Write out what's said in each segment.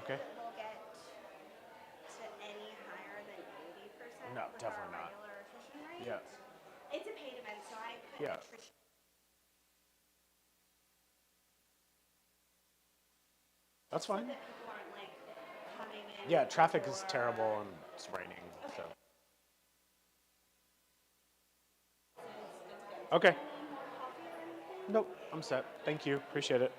Okay. that we'll get to any higher than 80% No, with our definitely not. regular attrition rate. Yeah. It's a paid event, so I put Yeah. attrition That's so fine. that people aren't like coming in. Yeah, traffic is before- terrible and it's raining, so. Okay. Coffee or anything? Nope, I'm set. Thank you. Appreciate it.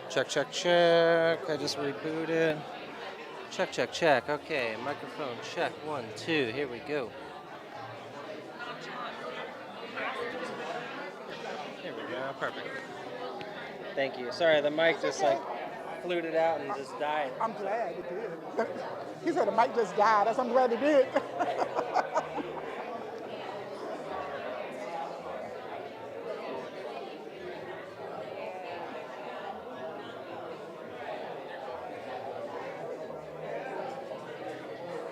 Check, check, check. I just rebooted. Check, check, check. Okay, microphone check. 1, 2. Here we go. Here we go. Perfect. Thank you. Sorry, the mic just like fluted out and just died. I'm glad it did. He said the mic just died. I'm glad it did.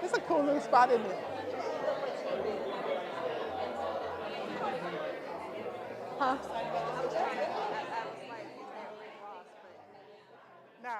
It's a cool little spot, isn't it? Huh? Nah.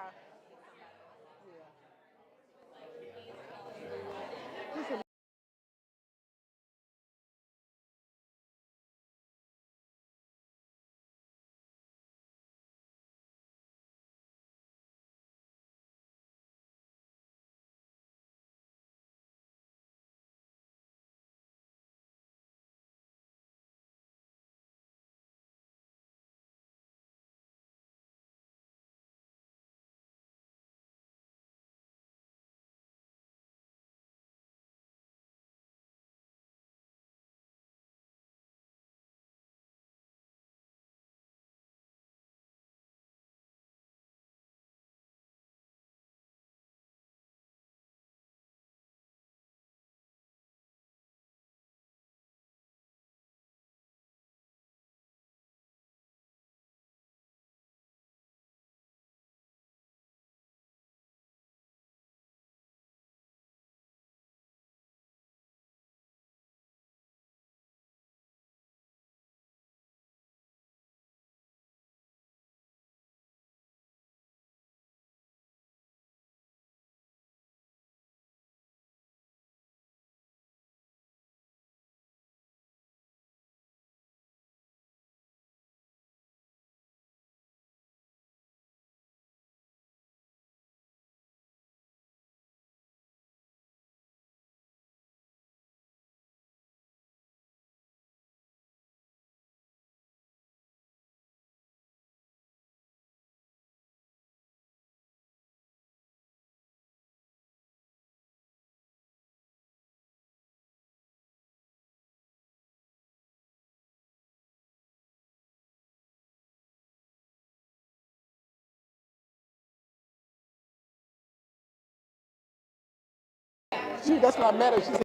That's when I met her. She said,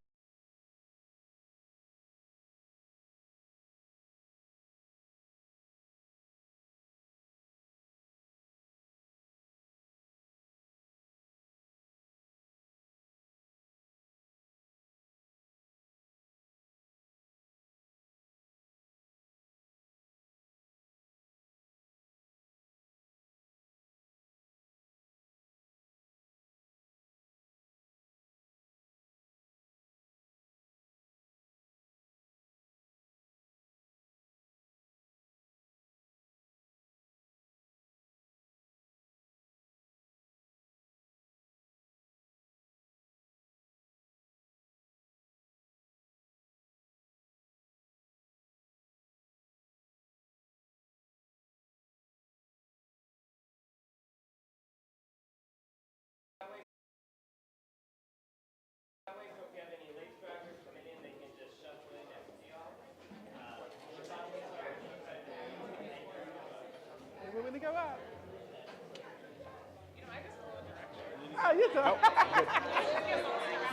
You want me to go up? Oh, you go.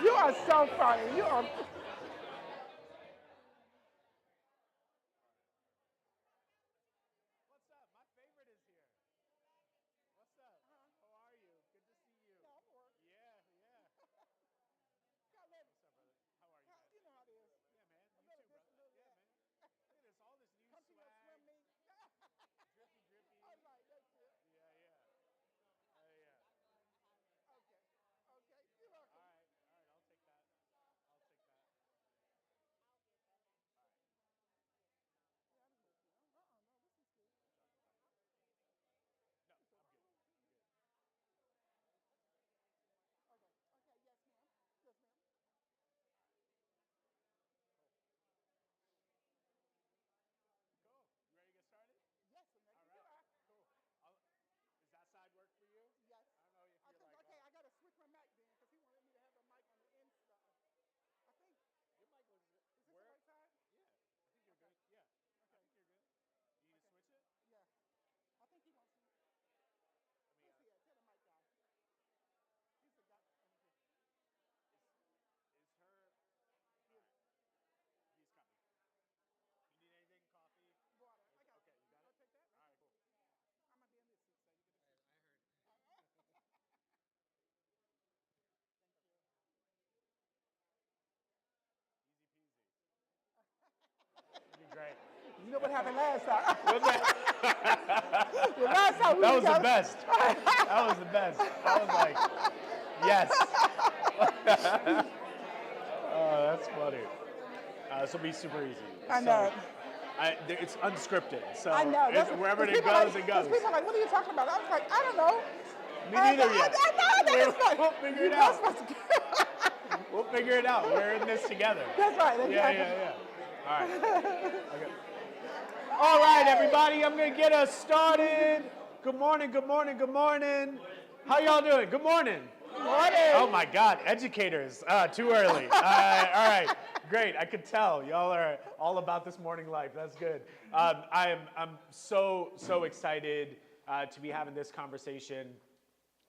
You are so funny. You are. What's up? My favorite is here. What's up? How are you? Good to see you. Yeah, I'm working. Yeah, yeah. God, let What's up, brother? How are you, man? you know how it is. Yeah, man. A You little too, this, brother. a little Yeah, that. man. Look at this. All this new Come to your swim swag. meet. Drippy, drippy. I was like, that's it. Yeah, yeah. Yeah. Okay. Okay. You're welcome. All right. I'll take that. I'll take that. Yeah, I miss you. No, this is good. No, I'm good. I'm good. Okay. Okay. Yes, ma'am. Yes, ma'am. Cool. You ready to get started? Yes, and All next you right. are. Cool. Does that side work for you? Yes. I don't know if you're like, Okay, I gotta switch my mic then because he wanted me to have the mic on the inside. I think. your mic looks good. Is this the right side? Yeah, I think you're Okay. good. Yeah, I Okay. think you're good. You need to switch it? Yeah. I think he wants me. Let me, Where's he at? Tell the mic guy. He's the guy. Let me see. is her, He's he's coming. You need anything? Coffee? water. I got Okay, you got it? I'll take that. All right, cool. I'm gonna be in this seat, so you get this seat. I heard. Thank you. Easy peasy. You're great. You know what happened last time? What's that? The last time we That was the together- best. That was the best. I was like, yes. Oh, that's funny. This will be super easy. I know. It's unscripted, so I know. wherever it people goes, like, it goes. People are like, what are you talking about? I was like, I don't know. Me neither yet. I know it's fun. We'll figure it You're not out. supposed to- We'll figure it out. We're in this together. That's right. That's right. Yeah. All right. Okay. All right, everybody. I'm gonna get us started. Good morning. How y'all doing? Good morning. Morning. Oh my God, educators. Too early. All right. Great. I could tell y'all are all about this morning life. That's good. I'm so excited to be having this conversation,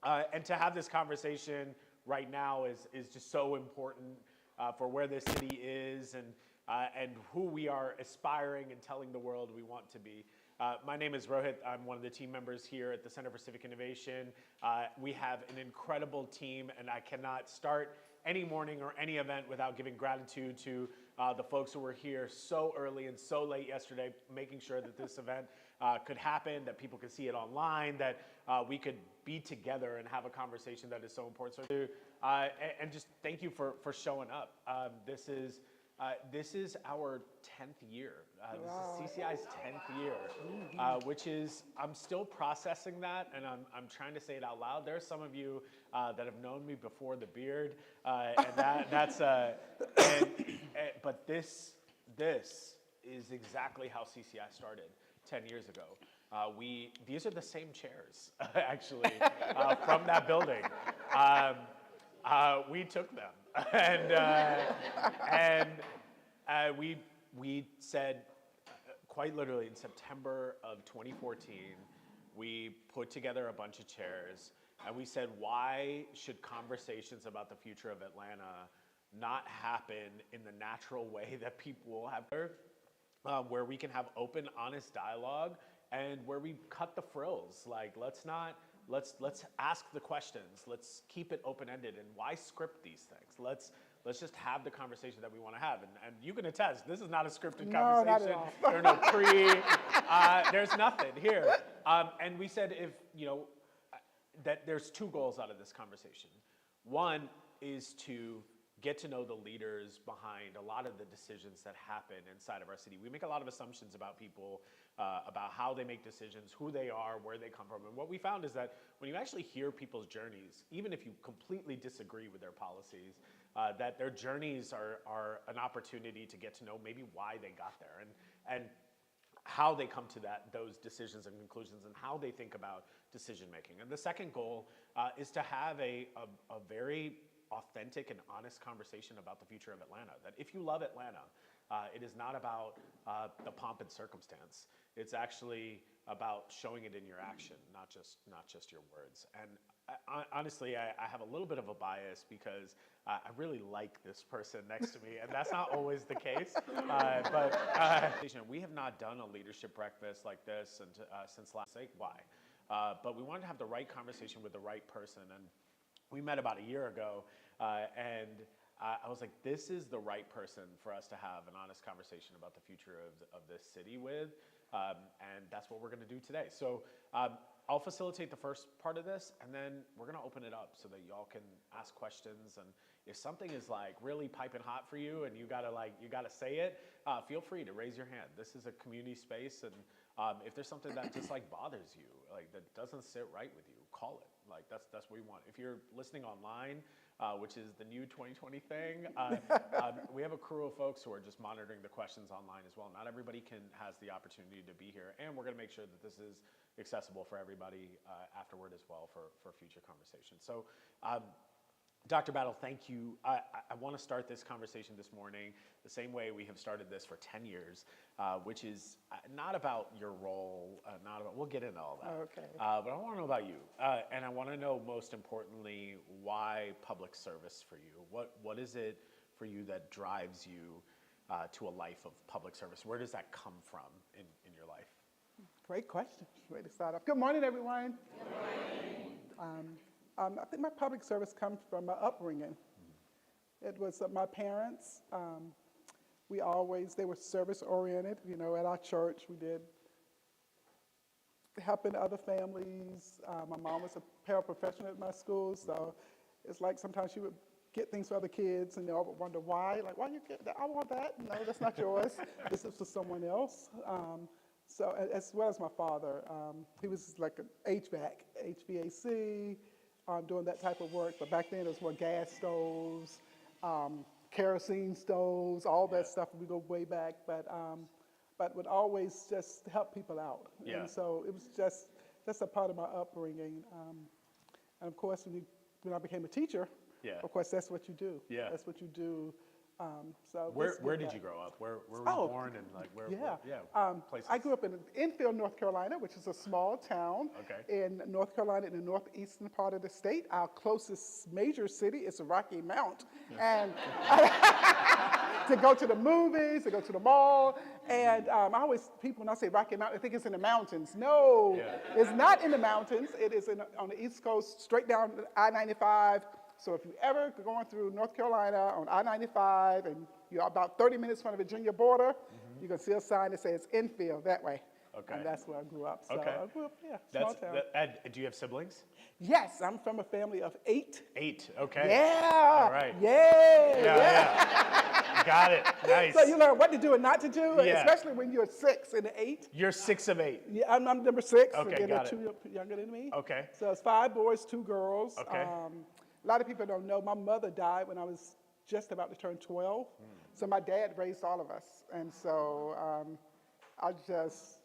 and to have this conversation right now is just so important for where this city is and who we are aspiring and telling the world we want to be. My name is Rohit. I'm one of the team members here at the Center for Civic Innovation. We have an incredible team, and I cannot start any morning or any event without giving gratitude to the folks who were here so early and so late yesterday, making sure that this event could happen, that people could see it online, that we could be together and have a conversation that is so important. So, and just thank you for showing up. This is our 10th year. This is CCI's 10th year, which is, I'm still processing that, and I'm trying to say it out loud. There are some of you that have known me before the beard, but this is exactly how CCI started 10 years ago. These are the same chairs, actually, from that building. We took them, and we said, quite literally in September of 2014, we put together a bunch of chairs, and we said, why should conversations about the future of Atlanta not happen in the natural way that people have, where we can have open, honest dialogue, and where we cut the frills. Like, let's ask the questions. Let's keep it open-ended. And why script these things? Let's just have the conversation that we want to have. And you can attest, this is not a scripted No, not conversation. at all. There are no there's nothing here. And we said that there's two goals out of this conversation. One is to get to know the leaders behind a lot of the decisions that happen inside of our city. We make a lot of assumptions about people, about how they make decisions, who they are, where they come from. And what we found is that when you actually hear people's journeys, even if you completely disagree with their policies, that their journeys are an opportunity to get to know maybe why they got there and how they come to those decisions and conclusions and how they think about decision making. And the second goal is to have a very authentic and honest conversation about the future of Atlanta. That if you love Atlanta, It is not about the pomp and circumstance. It's actually about showing it in your action, not just your words. And honestly, I have a little bit of a bias because I really like this person next to me, and that's not always the case. But we have not done a leadership breakfast like this since last week. Why? But we wanted to have the right conversation with the right person, and we met about a year ago, and I was like, this is the right person for us to have an honest conversation about the future of this city with, and that's what we're going to do today. So I'll facilitate the first part of this, and then we're going to open it up so that y'all can ask questions. And if something is like really piping hot for you, and you gotta say it, feel free to raise your hand. This is a community space, and if there's something that just like bothers you, like that doesn't sit right with you, call it. Like that's what we want. If you're listening online, which is the new 2020 thing, we have a crew of folks who are just monitoring the questions online as well. Not everybody has the opportunity to be here, and we're going to make sure that this is accessible for everybody afterward as well for future conversations. So. Dr. Battle, thank you. I want to start this conversation this morning the same way we have started this for 10 years, which is not about your role, we'll get into all that. Okay. But I want to know about you, and I want to know most importantly why public service for you. What is it for you that drives you to a life of public service? Where does that come from in your life? Great question. Way to start off. Good morning, everyone. Good morning. I think my public service comes from my upbringing. It was my parents. They were service oriented. You know, at our church, we did helping other families. My mom was a paraprofessional at my school, so it's like sometimes she would get things for other kids, and they all would wonder why. Like, why you get that? I want that. No, that's not yours. This is for someone else. So, as well as my father, he was like an HVAC. Doing that type of work, but back then it was more gas stoves, kerosene stoves, all that stuff. We go way back, but would always just help people out. Yeah. And so it was just a part of my upbringing. And of course, when I became a teacher, of course that's what you do. Yeah. That's what you do. So where did you grow up? Where were you born, and like where? Places. I grew up in Enfield, North Carolina, which is a small town in North Carolina, in the northeastern part of the state. Our closest major city is Rocky Mount, and to go to the movies, to go to the mall, and people when I say Rocky Mount, I think it's in the mountains. No, it's not in the mountains. It is on the East Coast, straight down I-95. So if you ever going through North Carolina on I-95 and you're about 30 minutes from the Virginia border, you can see a sign that says Enfield that way. Okay. And that's where I grew up. So I grew up, small town. Do you have siblings? Yes, I'm from a family of 8. 8, okay. Yeah. All right. Yeah. Got it. Nice. So you learn what to do and not to do, especially when you're 6 and 8. You're 6 of 8. Yeah, I'm number 6. Okay, Again, got it. 2 younger than me. Okay. So it's 5 boys, 2 girls. Okay. A lot of people don't know, my mother died when I was just about to turn 12. So my dad raised all of us. And so I just,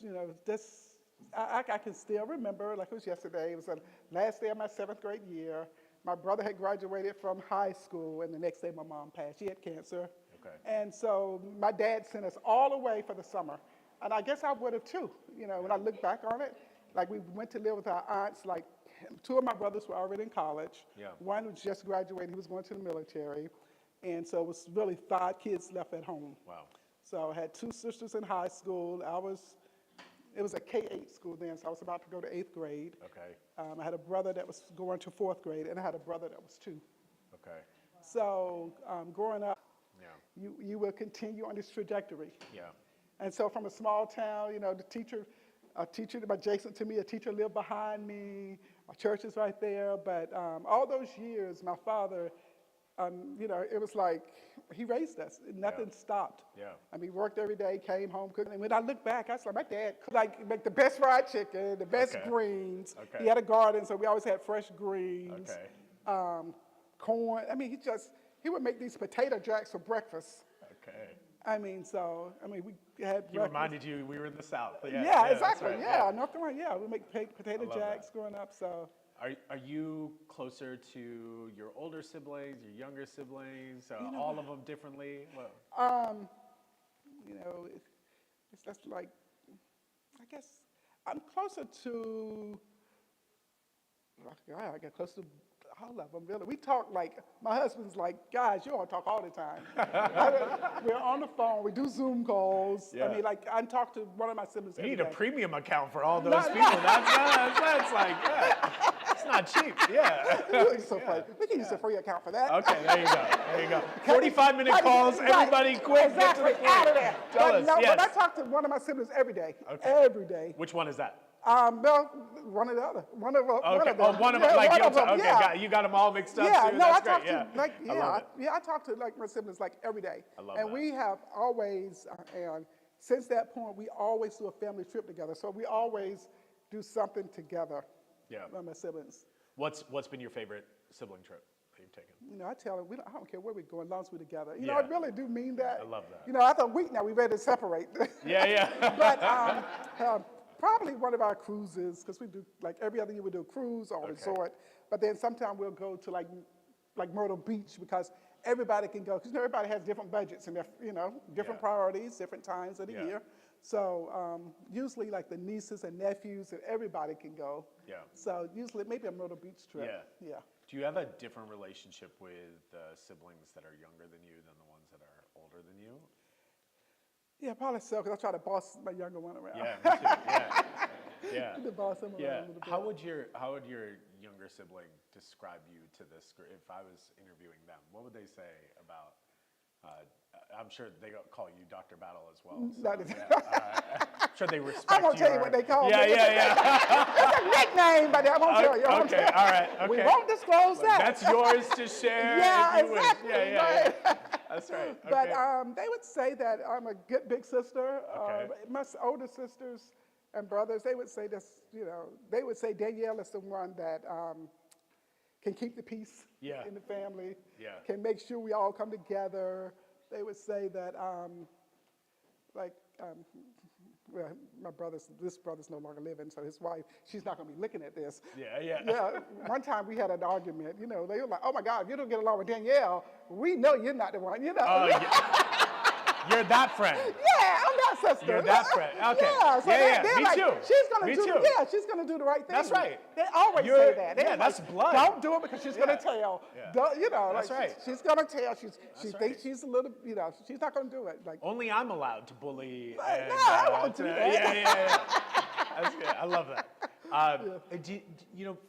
I can still remember, like it was yesterday, it was the last day of my 7th grade year. My brother had graduated from high school, and the next day my mom passed. She had cancer. Okay. And so my dad sent us all away for the summer. And I guess I would have too, when I look back on it. Like we went to live with our aunts, like 2 of my brothers were already in college. Yeah. One was just graduated, he was going to the military. And so it was really 5 kids left at home. Wow. So I had 2 sisters in high school. It was a K-8 school then, so I was about to go to 8th grade. Okay. I had a brother that was going to 4th grade, and I had a brother that was 2. Okay. So growing up, you will continue on this trajectory. Yeah. And so from a small town, a teacher adjacent to me, a teacher lived behind me, our church is right there, but all those years, my father, it was like he raised us. Nothing stopped. Yeah. I mean, he worked every day, came home, cooked. And when I look back, I was like, my dad could make the best fried chicken, the best greens. Okay. He had a garden, so we always had fresh greens. Okay. Corn. I mean, he would make these potato jacks for breakfast. Okay. We had. He reminded you we were in the South. Yeah, exactly. Right. Yeah, North Carolina. We make potato jacks growing up. So. Are you closer to your older siblings, your younger siblings, all of them differently? you know, it's just like, I guess I'm closer to, I get close to all of them, really. We talk like, my husband's like, guys, you all talk all the time. We're on the phone, we do Zoom calls. Yeah. I mean, like, I talk to one of my siblings You every need a day. premium account for all those people. That's like, yeah, it's not cheap. Yeah. It's so funny. We can use a free account for that. Okay, there you go. There you go. 45-minute calls. Right. Everybody, quick, Exactly, get to the out of point. there. Tell But us. no, Yes. but I talk to one of my siblings every day. Okay. Every day. Which one is that? Well, one or the other. One of them. Okay. One of them. Oh, one of Yeah, them. Like, one you'll of them, okay, yeah. you got them all mixed up Yeah, too. no, I That's talk great. to like I love it. I talk to like my siblings like every day. I love and that. we have always, and since that point, we always do a family trip together. So we always do something together. Yeah. With my siblings. What's been your favorite sibling trip that you've taken? You know, I tell them, I don't care where we go, as long as we're together. You Yeah. know, I really do mean that. I love that. You know, after a week now, we're ready to separate. Yeah. But probably one of our cruises, because we do, like every other year we do a cruise or a resort, but then sometime we'll go to like Myrtle Beach because everybody can go, because everybody has different budgets and, different priorities, different times of the year. So usually like the nieces and nephews and everybody can go. Yeah. So usually maybe a Myrtle Beach trip. Yeah. Do you have a different relationship with siblings that are younger than you than the ones that are older than you? Yeah, probably so, because I try to boss my younger one around. Yeah, me too. Yeah. To boss him around a little bit. How would your younger sibling describe you to this group? If I was interviewing them, what would they say about? I'm sure they call you Dr. Battle as well. So, That is- I'm sure they respect I won't tell you your- what they call me. Yeah. It's a nickname, but I won't tell you. I won't Okay, tell you. all right. Okay. We won't disclose that. That's yours to share. Yeah, if you exactly, Wish. Yeah. That's right. Okay. But they would say that I'm a good big sister. Okay. My older sisters and brothers, they would say this, they would say Danielle is the one that can keep the peace in the family, can make sure we all come together. They would say that, well, this brother's no longer living, so his wife, she's not going to be looking at this. Yeah, one time we had an argument, they were like, oh my God, if you don't get along with Danielle, we know you're not the one, Oh, yeah. You're that friend. Yeah, I'm that sister. You're that friend. Okay. Yeah, so they're Me like, too. she's gonna Me do, too. yeah, she's gonna do the right thing. That's right. They always say that. They're yeah, that's like, blood. Don't do it because she's gonna tell. Yeah. Don't, That's like, right. She's gonna tell. She right. thinks she's a little, she's not gonna do it. Like, Only I'm allowed to bully. No, And, I won't do that. Yeah. That's good. I love that.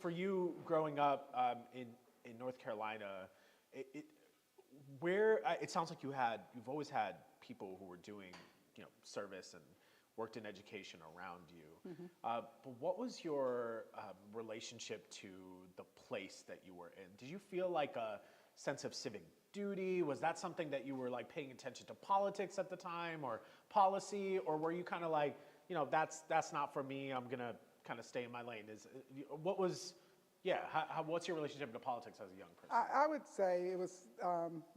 For you growing up in North Carolina, it sounds like you've always had people who were doing service and worked in education around you. Mm-hmm. But what was your relationship to the place that you were in? Did you feel like a sense of civic duty? Was that something that you were like paying attention to politics at the time or policy, or were you kind of like, that's not for me, I'm gonna kind of stay in my lane? What's your relationship to politics as a young person? I would say it was.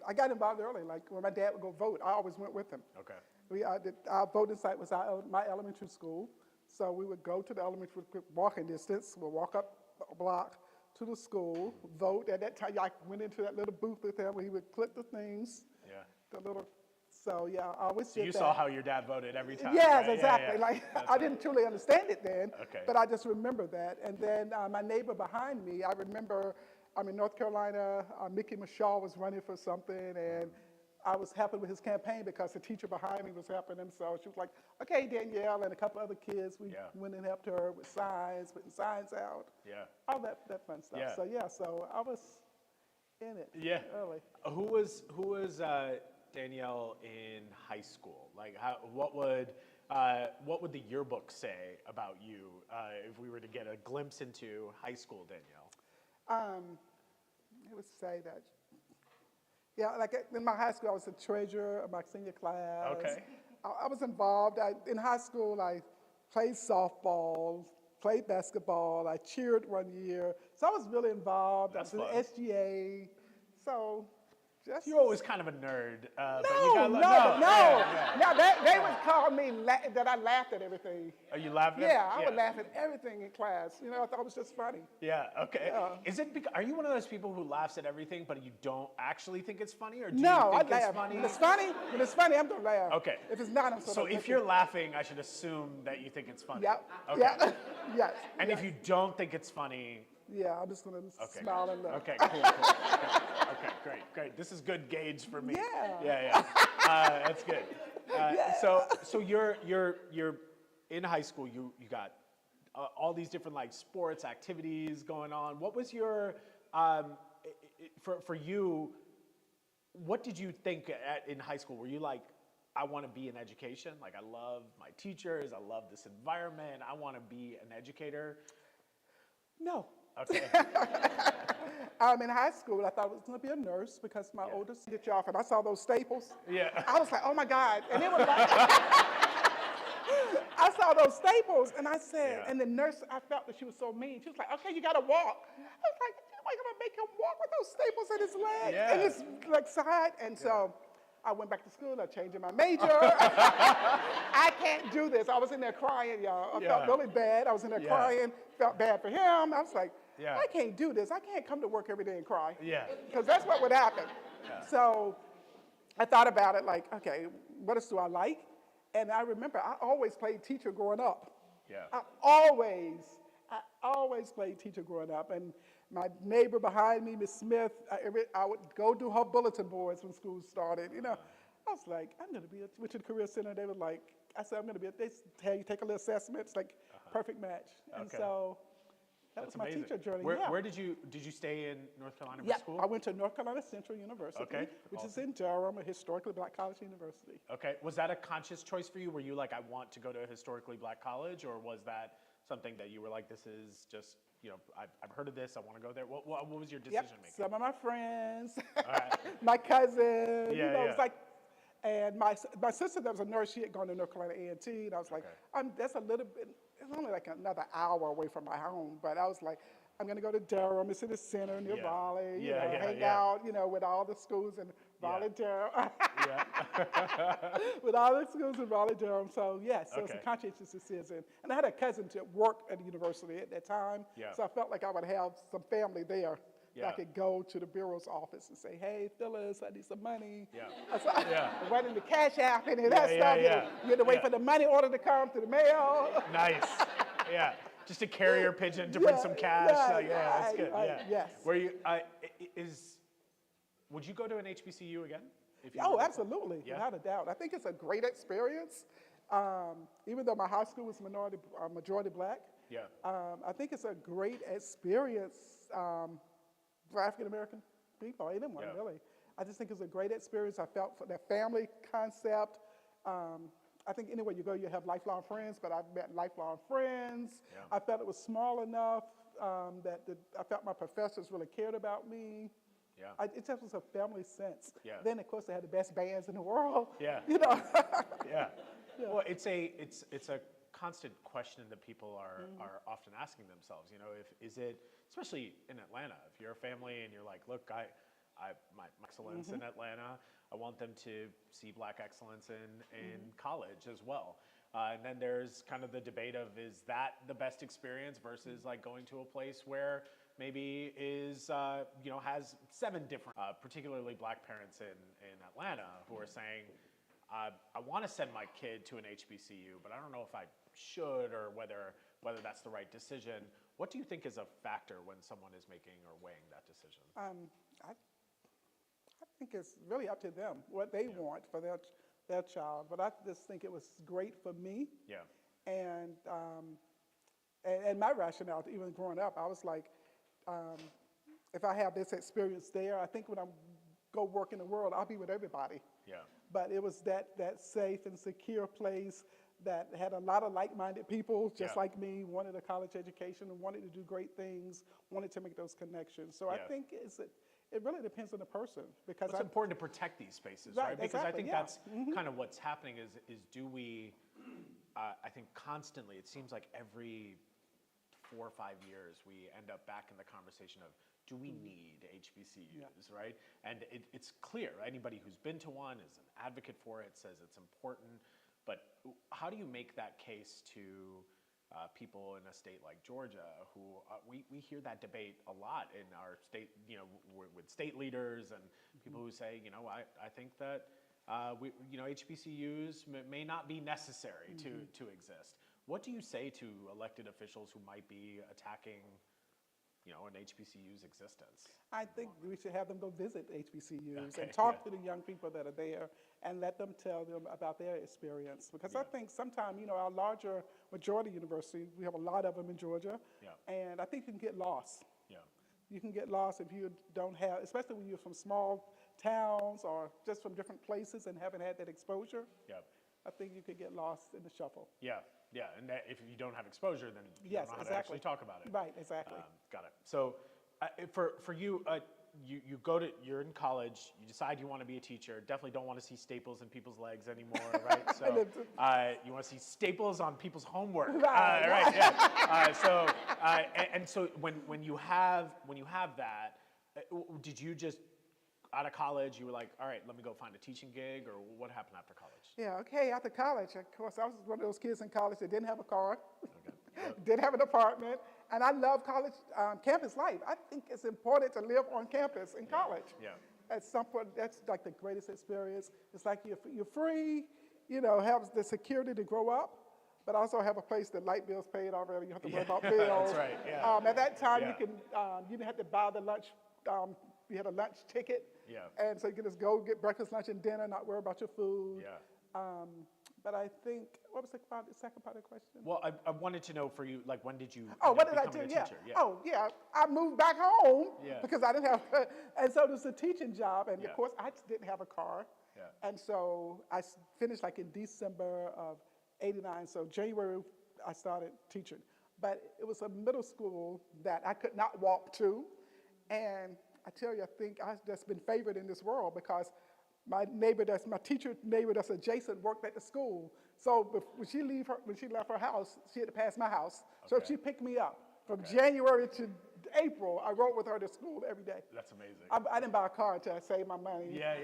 I got involved early. Like when my dad would go vote, I always went with him. Okay. Our voting site was my elementary school, so we would go to the elementary walking distance. We'll walk up a block to the school, vote. At that time, I went into that little booth with him where he would click the things. Yeah. The little. So yeah, I always did You that. saw how your dad voted every time. Yes, right? exactly. Yeah. Like I didn't truly understand it then, Okay. but I just remember that. And then my neighbor behind me, I remember I'm in North Carolina. Mickey Mashaw was running for something, and I was happy with his campaign because the teacher behind me was helping him. So she was like, "Okay, Danielle," and a couple other kids. We went and helped her with signs, putting signs out. Yeah. All that fun stuff. Yeah. So I was in it. Yeah. Early. Who was Danielle in high school? Like, what would the yearbook say about you if we were to get a glimpse into high school Danielle? It would say that. Yeah, like in my high school, I was the treasurer of my senior class. Okay. I was involved. In high school, I played softball, played basketball. I cheered one year. So I was really involved. That's I was in the SGA. So just. You're always kind of a nerd. But you No, got, no, yeah, no. yeah. No, they would call me that I laughed at everything. Are you laughing? Yeah, I would laugh at everything in class. You know, I thought it was just funny. Yeah. Okay. Yeah. Is it? Are you one of those people who laughs at everything, but you don't actually think it's funny, or do No, you I think it's laugh. funny? When it's funny, I'm gonna laugh. Okay. If it's not, I'm So if you're laughing, I should assume that you think it's funny. Yep. Okay. Yeah. Yes. And yes. if you don't think it's funny, Yeah, I'm just gonna smile and laugh. okay, cool. Okay, great. This is good gauge for me. Yeah. That's good. So you're in high school. You got all these different like sports activities going on. What was your for you? What did you think in high school? Were you like, I want to be in education? Like, I love my teachers. I love this environment. I want to be an educator. No. Okay. In high school, I thought I was going to be a nurse because my oldest get you off, and I saw those staples. Yeah. I was like, oh my God. And it was like, I saw those staples, and I said, and the nurse, I felt that she was so mean. She was like, okay, you got to walk. I was like, am I going to make him walk with those staples in his leg and his like side? And so I went back to school. I changed my major. I can't do this. I was in there crying, y'all. I felt really bad. I was in there crying. Felt bad for him. I was like, I can't do this. I can't come to work every day and cry. Yeah. Because that's what would happen. So I thought about it like, okay, what else do I like? And I remember I always played teacher growing up. Yeah. I always played teacher growing up. And my neighbor behind me, Miss Smith, I would go do her bulletin boards when school started. You know, I was like, I'm going to be went to the Career Center. They were like, I said, I'm going to be they hey, you take a little assessment. It's like perfect match. And so that was my teacher journey. Where did you stay in North Carolina for school? I went to North Carolina Central University, which is in Durham, a historically black college university. Okay. Was that a conscious choice for you? Were you like, I want to go to a historically black college, or was that something that you were like, this is just, you know, I've heard of this, I want to go there? What was your decision making? Some of my friends, right. my cousin, you know, yeah. it's like, and my sister that was a nurse, she had gone to North Carolina A&T, and I was like, that's a little bit, it's only like another hour away from my home, but I was like, I'm going to go to Durham, it's in the center near Raleigh, you know, hang out, you know, with all the schools in Raleigh, Durham. With all the schools in Raleigh, Durham. So, yes, so it's a conscientious decision. And I had a cousin that worked at the university at that time, so I felt like I would have some family there. I could go to the bureau's office and say, hey, Phyllis, I need some money. Running the cash app and that stuff. You had to wait for the money order to come through the mail. Nice. Yeah. Just a carrier pigeon to bring some cash. That's good. Yes. Were you, would you go to an HBCU again? Absolutely, without a doubt. I think it's a great experience. Even though my high school was majority black, I think it's a great experience for African American people, anyone really. I just think it's a great experience. I felt for that family concept. I think anywhere you go, you have lifelong friends, but I've met lifelong friends. I felt it was small enough that I felt my professors really cared about me. It just was a family sense. Then, of course, they had the best bands in the world. You know. Well, it's a constant question that people are often asking themselves. You know, is it, especially in Atlanta, if you're a family and you're like, look, my excellence in Atlanta, I want them to see black excellence in college as well. And then there's kind of the debate of, is that the best experience versus like going to a place where maybe is, you know, has 7 different, particularly black parents in Atlanta who are saying, I want to send my kid to an HBCU, but I don't know if I should or whether that's the right decision. What do you think is a factor when someone is making or weighing that decision? I think it's really up to them, what they want for their child. But I just think it was great for me. And my rationale, even growing up, I was like, if I have this experience there, I think when I go work in the world, I'll be with everybody. But it was that safe and secure place that had a lot of like-minded people, just like me, wanted a college education and wanted to do great things, wanted to make those connections. So I think it really depends on the person. Because it's important to protect these spaces, right? Because I think that's kind of what's happening is do we, I think constantly, it seems like every 4 or 5 years, we end up back in the conversation of, do we need HBCUs, right? And it's clear, anybody who's been to one is an advocate for it, says it's important, but how do you make that case to people in a state like Georgia who, we hear that debate a lot in our state, with state leaders and people who say, I think that HBCUs may not be necessary to exist. What do you say to elected officials who might be attacking, an HBCU's existence? I think we should have them go visit HBCUs Okay, and talk to the young people that are there and let them tell them about their experience. Because I think sometimes, our larger majority universities, we have a lot of them in Georgia, and I think you can get lost. Yeah. You can get lost if you don't have, especially when you're from small towns or just from different places and haven't had that exposure. Yeah. I think you could get lost in the shuffle. Yeah. Yeah, and that if you don't have exposure, then you Yes, don't know how exactly. to actually talk about it. Right, exactly. Got it. So, for you, you're in college. You decide you want to be a teacher. Definitely don't want to see staples in people's legs anymore, right? So, you want to see staples on people's homework, Right. right? Yeah. And so when you have that, did you just out of college, you were like, all right, let me go find a teaching gig, or what happened after college? Yeah, okay, after college, of course, I was one of those kids in college that didn't have a car, Okay. didn't have an apartment, and I love college campus life. I think it's important to live on campus in college. Yeah. At some point, that's like the greatest experience. It's like you're free, have the security to grow up, but also have a place that light bills paid already. You don't have to worry about bills. That's right, yeah. At that time, Yeah. you didn't have to buy the lunch. You had a lunch ticket. Yeah. And so you could just go get breakfast, lunch, and dinner, not worry about your food. Yeah. But I think, what was the second part of the question? Well, I wanted to know for you, like, when did you What did I become do? a Yeah. teacher? Oh, yeah. I moved back home Yeah. because I didn't have, and so it was a teaching job. And Yeah. of course, I didn't have a car. Yeah. And so I finished like in December of '89. So January, I started teaching. But it was a middle school that I could not walk to. And I tell you, I think I've just been favored in this world because my teacher neighbor that's adjacent worked at the school. So when she left her house, she had to pass my house. So Okay. she picked me up. From January to April, I rode with her to school every day. That's amazing. I didn't buy a car until I saved my money. Yeah.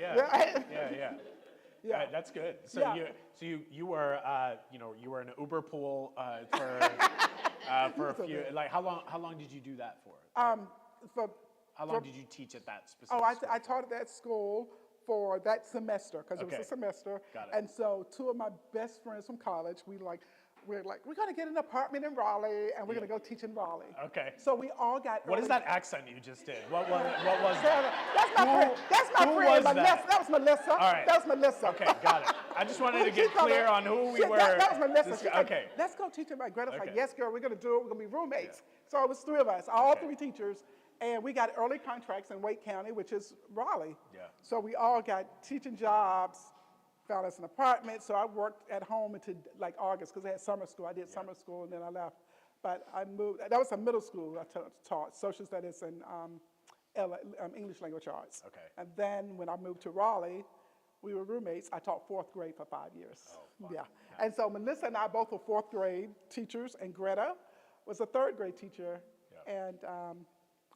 Yeah. That's good. So Yeah. you were you were in an Uber pool for a few. Like how long did you do that for? How long did you teach at that specific? school? I taught at that school for that semester because it was a semester. Got it. And so two of my best friends from college, we're going to get an apartment in Raleigh and we're going to go teach in Raleigh. Okay. So we all got. What is that accent you just did? What was that? That's my friend. That's my who friend. was Melissa. that? That was Melissa. All right. That was Melissa. Okay, got it. I just wanted to She get told clear her- on who we were. That was Melissa. She's like, Okay. let's go teach in my Greta's like, Okay. yes, girl, we're going to do it. We're going to be roommates. So it was three of us, all three teachers. And we got early contracts in Wake County, which is Raleigh. Yeah. So we all got teaching jobs, found us an apartment. So I worked at home until like August because I had summer school. I did summer school and then I left. But I moved, that was a middle school I taught social studies and English language arts. Okay. And then when I moved to Raleigh, we were roommates. I taught fourth grade for 5 years. Oh, fun. Yeah. And so Melissa and I both were fourth grade teachers, and Greta was a third grade teacher. Yeah. And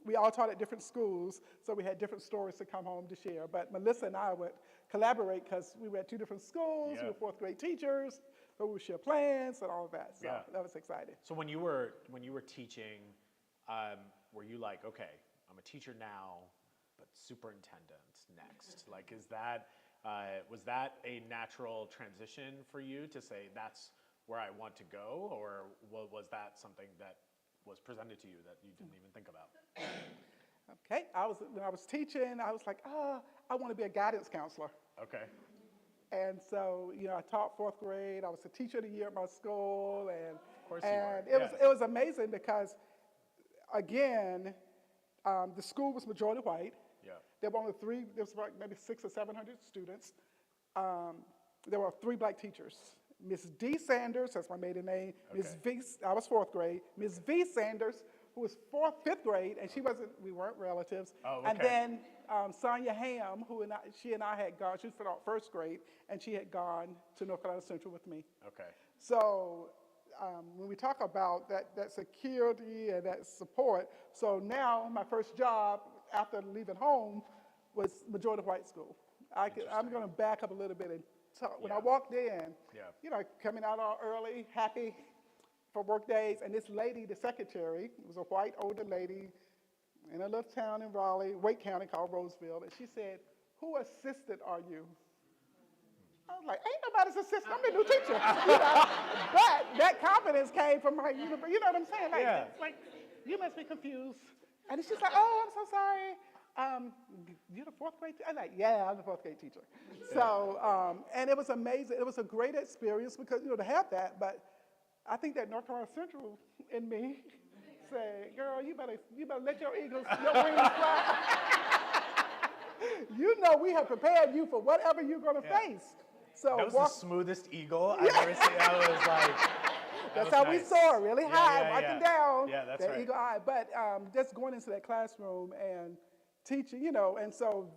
we all taught at different schools, so we had different stories to come home to share. But Melissa and I would collaborate because we were at two different schools. Yeah. We were fourth grade teachers, so we would share plans and all of that. So Yeah. that was exciting. So when you were teaching, were you like, okay, I'm a teacher now, but superintendent next? Like, was that a natural transition for you to say that's where I want to go, or was that something that was presented to you that you didn't even think about? Okay, when I was teaching, I was like, I want to be a guidance counselor. Okay. And so, I taught fourth grade. I was a teacher of the year at my school, and Of course you were, it was amazing because, again, the school was majority white. Yeah. There were only there was like maybe 600 or 700 students. There were 3 black teachers. Miss D. Sanders, that's my maiden name. Miss V. I was fourth grade. Miss V. Sanders, who was fifth grade, and we weren't relatives. Oh, okay. And then Sonia Ham, she and I had gone. She was from first grade, and she had gone to North Carolina Central with me. Okay. So when we talk about that security and that support, so now my first job after leaving home was majority white school. I'm going to back up a little bit and talk. When I walked in, coming out all early, happy for work days, and this lady, the secretary, was a white older lady in a little town in Raleigh, Wake County called Roseville, and she said, "Who assistant are you?" I was like, ain't nobody's assistant, I'm the new teacher. But that confidence came from my, you know what I'm saying? It's like, you must be confused. And she's like, oh, I'm so sorry. You're the fourth grade teacher? I'm like, yeah, I'm the fourth grade teacher. So, and it was amazing. It was a great experience because, to have that, but I think that North Carolina Central in me said, girl, you better let your wings fly. We have prepared you for whatever you're going to face. So that was the smoothest eagle I've ever seen. That was like, that's how we soar, really high, watching down. Yeah, that's that right. Eagle eye. But just going into that classroom and teaching, and so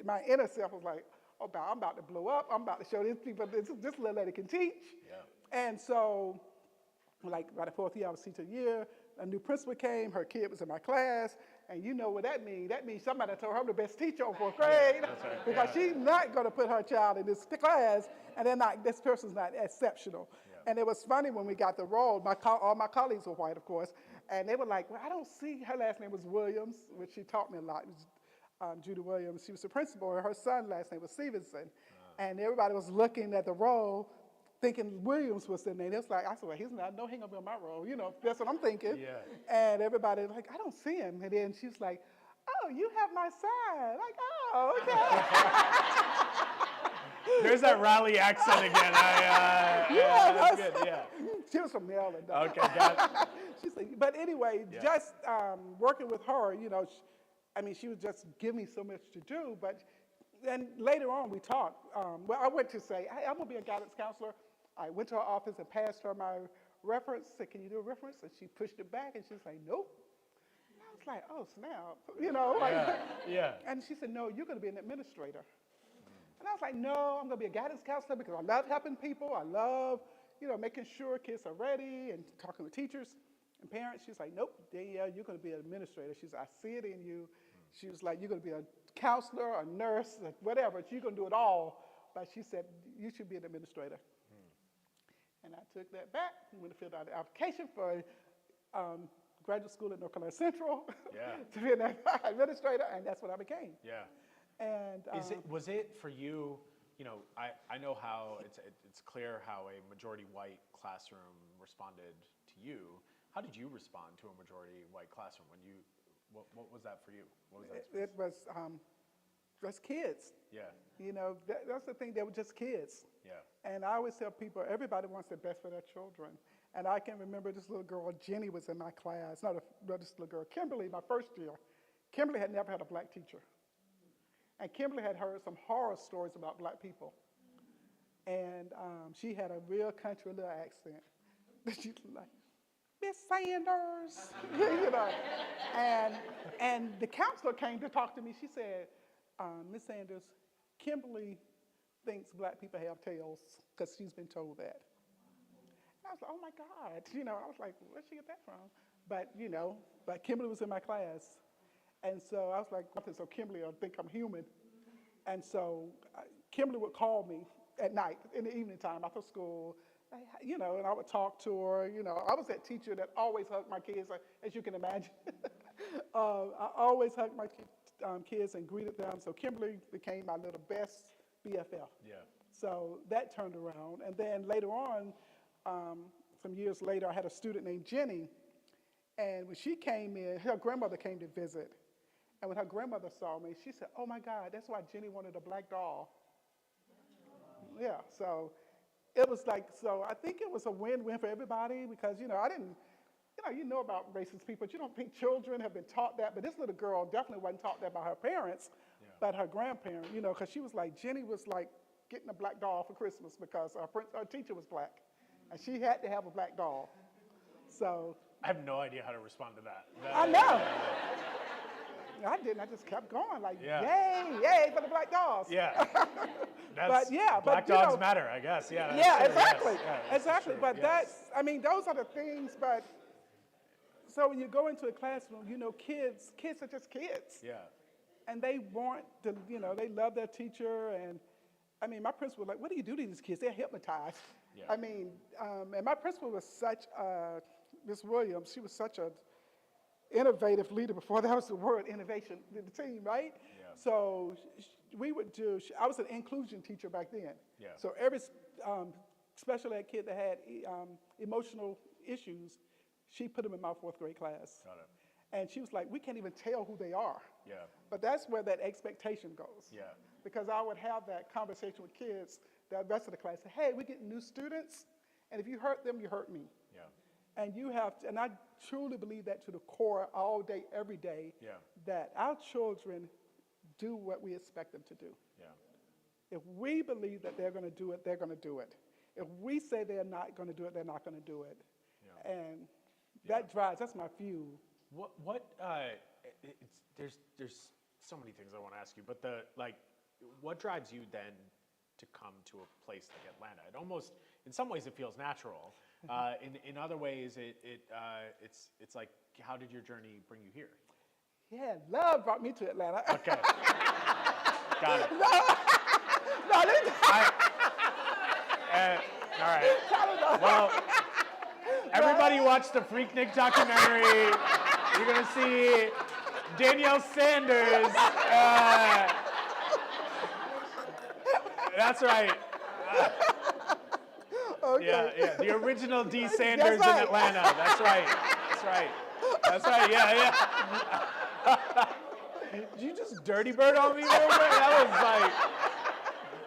my inner self was like, oh, I'm about to blow up. I'm about to show these people this little lady can teach. Yeah. And so, like by the fourth year, I was teacher year. A new principal came. Her kid was in my class. And you know what that means. That means somebody told her I'm the best teacher on fourth grade because she's not going to put her child in this class, and this person's not exceptional. Yeah. And it was funny when we got the role. All my colleagues were white, of course, and they were like, well, I don't see, her last name was Williams, which she taught me a lot. It was Judy Williams. She was the principal, and her son's last name was Stevenson. And everybody was looking at the role, thinking Williams was in there. And it was like, I said, well, he's not, no, he ain't gonna be on my role. That's what I'm thinking. Yeah. And everybody was like, I don't see him. And then she was like, oh, you have my son. Like, oh, okay. There's that Raleigh accent again. That's good, yeah. She was from Maryland. Though. Okay, got it. She's like, but anyway, just working with her, she would just give me so much to do. But then later on, we talked. I went to say, hey, I'm going to be a guidance counselor. I went to her office and passed her my reference. Said, can you do a reference? And she pushed it back, and she was like, nope. And I was like, oh, snap. Yeah. And she said, no, you're going to be an administrator. And I was like, no, I'm going to be a guidance counselor because I love helping people. I love, making sure kids are ready and talking with teachers and parents. She's like, nope, Danielle, you're going to be an administrator. She's like, I see it in you. She was like, you're going to be a counselor, a nurse, whatever. You're going to do it all. But she said, you should be an administrator. And I took that back and went to fill out the application for graduate school at North Carolina Central to be an administrator, and that's what I became. Yeah. And was it for you? I know how it's clear how a majority white classroom responded to you. How did you respond to a majority white classroom when you? What was that for you? What was that experience? It was just kids. Yeah. That's the thing. They were just kids. Yeah. And I always tell people, everybody wants the best for their children. And I can remember this little girl, Jenny, was in my class. Not this little girl, Kimberly, my first year. Kimberly had never had a black teacher. And Kimberly had heard some horror stories about black people. And she had a real country little accent. She's like, Miss Sanders, And the counselor came to talk to me. She said, Miss Sanders, Kimberly thinks black people have tails because she's been told that. And I was like, oh my God. I was like, where'd she get that from? But Kimberly was in my class. And so I was like, so Kimberly will think I'm human. And so Kimberly would call me at night, in the evening time after school, and I would talk to her. I was that teacher that always hugged my kids, as you can imagine. I always hugged my kids and greeted them. So Kimberly became my little best BFF. Yeah. So that turned around. And then later on, some years later, I had a student named Jenny. And when she came in, her grandmother came to visit. And when her grandmother saw me, she said, oh my God, that's why Jenny wanted a black doll. Yeah, so it was like, so I think it was a win-win for everybody because, I didn't, you know about racist people, but you don't think children have been taught that. But this little girl definitely wasn't taught that by her parents, but her grandparent, because she was like, Jenny was like getting a black doll for Christmas because her teacher was black. And she had to have a black doll. So. I have no idea how to respond to that. I know. I didn't. I just kept going, like, Yeah. yay, yay for the black dogs. Yeah. But yeah, black but, you dogs know, matter, I guess. Yeah. Yeah, That's true, exactly, yes. Yeah, that's exactly. true, But yes. those are the things. But so when you go into a classroom, kids are just kids, Yeah. and they want to, they love their teacher. And I mean, my principal was like, "What do you do to these kids? They're hypnotized." Yeah. I mean, and my principal was such Miss Williams. She was such a innovative leader. Before that was the word innovation in the team, right? Yeah. So I was an inclusion teacher back then. Yeah. So every special ed kid that had emotional issues, she put them in my 4th grade class. Got it. And she was like, we can't even tell who they are. Yeah. But that's where that expectation goes. Yeah. Because I would have that conversation with kids, the rest of the class, say, hey, we're getting new students, and if you hurt them, you hurt me. Yeah. And and I truly believe that to the core all day, every day, Yeah. that our children do what we expect them to do. Yeah. If we believe that they're going to do it, they're going to do it. If we say they're not going to do it, they're not going to do it. Yeah. And that's my fuel. There's so many things I want to ask you, but what drives you then to come to a place like Atlanta? It almost, in some ways, it feels natural. In other ways, it's like, how did your journey bring you here? Yeah, love brought me to Atlanta. Okay. Got it. No, All right. Well, everybody watch the Freaknik documentary. You're going to see Danielle Sanders. That's right. okay. Yeah. The original D. Sanders That's right. in Atlanta. That's right. Yeah. Did you just dirty bird on me there? That was like,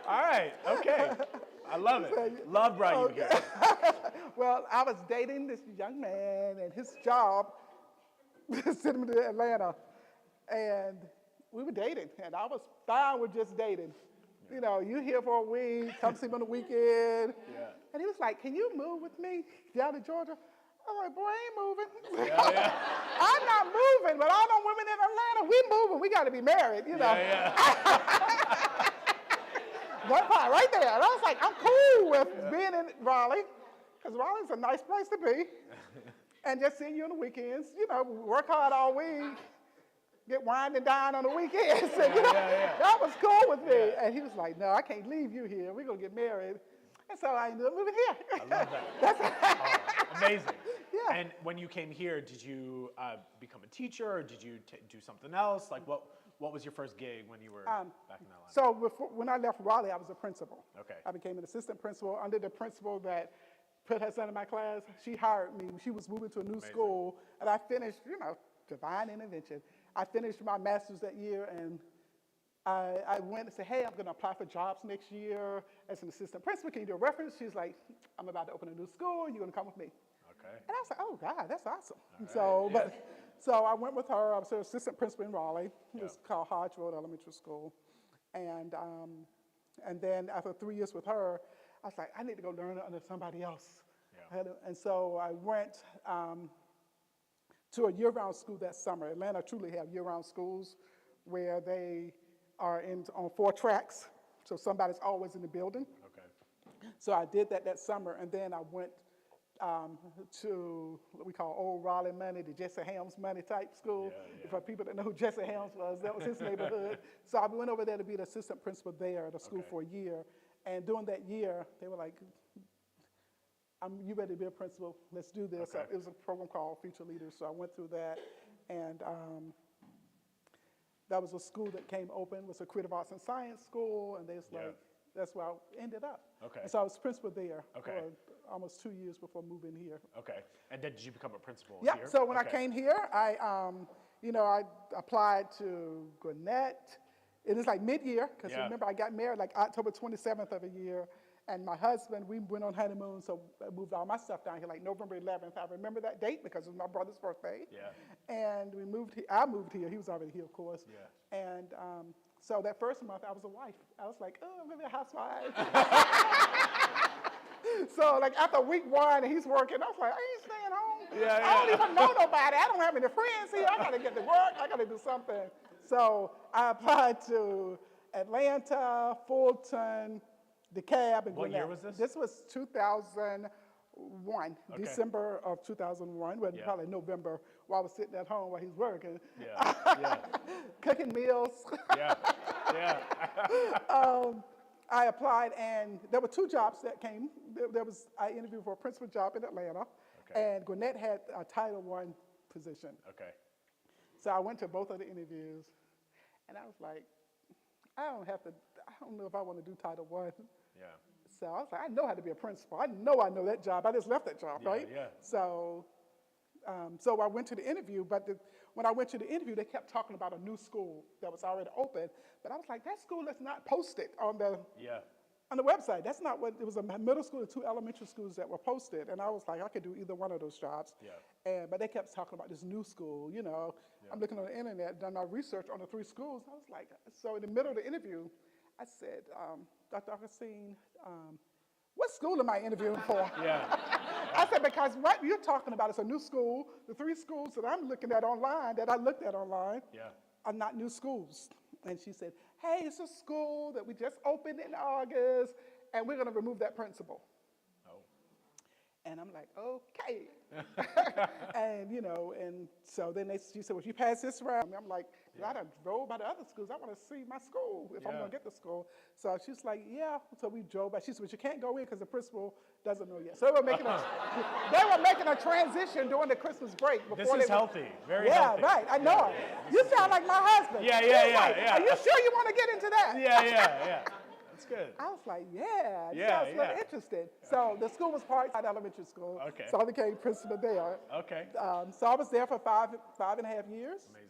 all right, okay. I love it. Love brought you here. Well, I was dating this young man, and his job sent him to Atlanta. And we were dating, and I was fine with just dating. You here for a week, come see me on the weekend. Yeah. And he was like, can you move with me down to Georgia? I was like, boy, I ain't moving. Yeah. I'm not moving, but all them women in Atlanta, we moving. We got to be married, Yeah. That part right there. And I was like, I'm cool with being in Raleigh, because Raleigh's a nice place to be. And just seeing you on the weekends, we work hard all week, get wine and dine on the weekends. And, that was cool with me. Yeah. And he was like, no, I can't leave you here. We're going to get married. And so I ended up moving here. I love that. Amazing. Yeah. And when you came here, did you become a teacher, or did you do something else? Like, what was your first gig when you were back in Atlanta? So when I left Raleigh, I was a principal. Okay. I became an assistant principal under the principal that put her son in my class. She hired me. She was moving to a new school, and I finished, divine intervention. I finished my master's that year, and I went and said, hey, I'm going to apply for jobs next year as an assistant principal. Can you do a reference? She's like, I'm about to open a new school. You're going to come with me. Okay. And I was like, oh, God, that's awesome. All right, So I went with her. I was her assistant principal in Raleigh. It was called Hodge Road Elementary School. And then after 3 years with her, I was like, I need to go learn under somebody else. Yeah. And so I went to a year-round school that summer. Atlanta truly have year-round schools where they are on 4 tracks, so somebody's always in the building. Okay. So I did that summer, and then I went to what we call Old Raleigh Money, the Jesse Helms Money type school. Yeah. For people that know who Jesse Helms was, that was his neighborhood. So I went over there to be the assistant principal there at the school for a year. And during that year, they were like, you ready to be a principal? Let's do this. Okay. It was a program called Future Leaders. So I went through that, and that was a school that came open. It was a creative arts and science school, and that's where I ended up. Okay. And so I was principal there Okay. for almost 2 years before moving here. Okay. And then did you become a principal Yeah. here? So when I Okay. came here, I applied to Gwinnett. It was like mid-year, because remember I got married like October 27th of a year, and my husband, we went on honeymoon, so I moved all my stuff down here like November 11th. I remember that date because it was my brother's birthday. Yeah. And we moved here. I moved here. He was already here, of course. Yeah. And so that first month, I was a wife. I was like, oh, I'm going to be a housewife. So like after week 1, and he's working, I was like, I ain't staying home. Yeah, I don't yeah. even know nobody. I don't have any friends here. I got to get to work. I got to do something. So I applied to Atlanta, Fulton, DeKalb, and What Gwinnett. year was this? This was 2001, Okay. December of 2001, well, Yeah. probably November, while I was sitting at home while he's working, Yeah, yeah, cooking meals. yeah, yeah. I applied, and there were 2 jobs that came. I interviewed for a principal job in Atlanta, Okay. and Gwinnett had a Title I position. Okay. So I went to both of the interviews, and I was like, I don't know if I want to do Title I. Yeah. So I was like, I know how to be a principal. I know that job. I just left that job, Yeah, right? yeah. So I went to the interview, but when I went to the interview, they kept talking about a new school that was already open. But I was like, that school is not posted on the Yeah. website. That's not what, it was a middle school and 2 elementary schools that were posted. And I was like, I could do either one of those jobs. Yeah. But they kept talking about this new school, you know. I'm looking on the internet, done my research on the 3 schools. I was like, so in the middle of the interview, I said, Dr. Augustine, what school am I interviewing for? Yeah. I said, because what you're talking about is a new school. The 3 schools that I'm looking at online, that I looked at online, Yeah. are not new schools. And she said, hey, it's a school that we just opened in August, and we're going to remove that principal. Oh. And I'm like, okay. And, you know, and so then she said, well, you pass this round. And I'm like, I done drove by the other schools. I want to see my school if I'm Yeah. going to get to school. So she's like, yeah. So we drove by. She said, but you can't go in because the principal doesn't know yet. So they were making a transition during the Christmas break. This before is they healthy. Very yeah, healthy. right. I know. You sound like my husband. Yeah, He yeah, was yeah, like, yeah. are you sure you want to get into that? Yeah, yeah, yeah. That's good. I was like, yeah, Yeah, sounds really yeah. interesting. So the school was Parkside Elementary School. Okay. So I became principal there. Okay. So I was there for five and a half years. Amazing.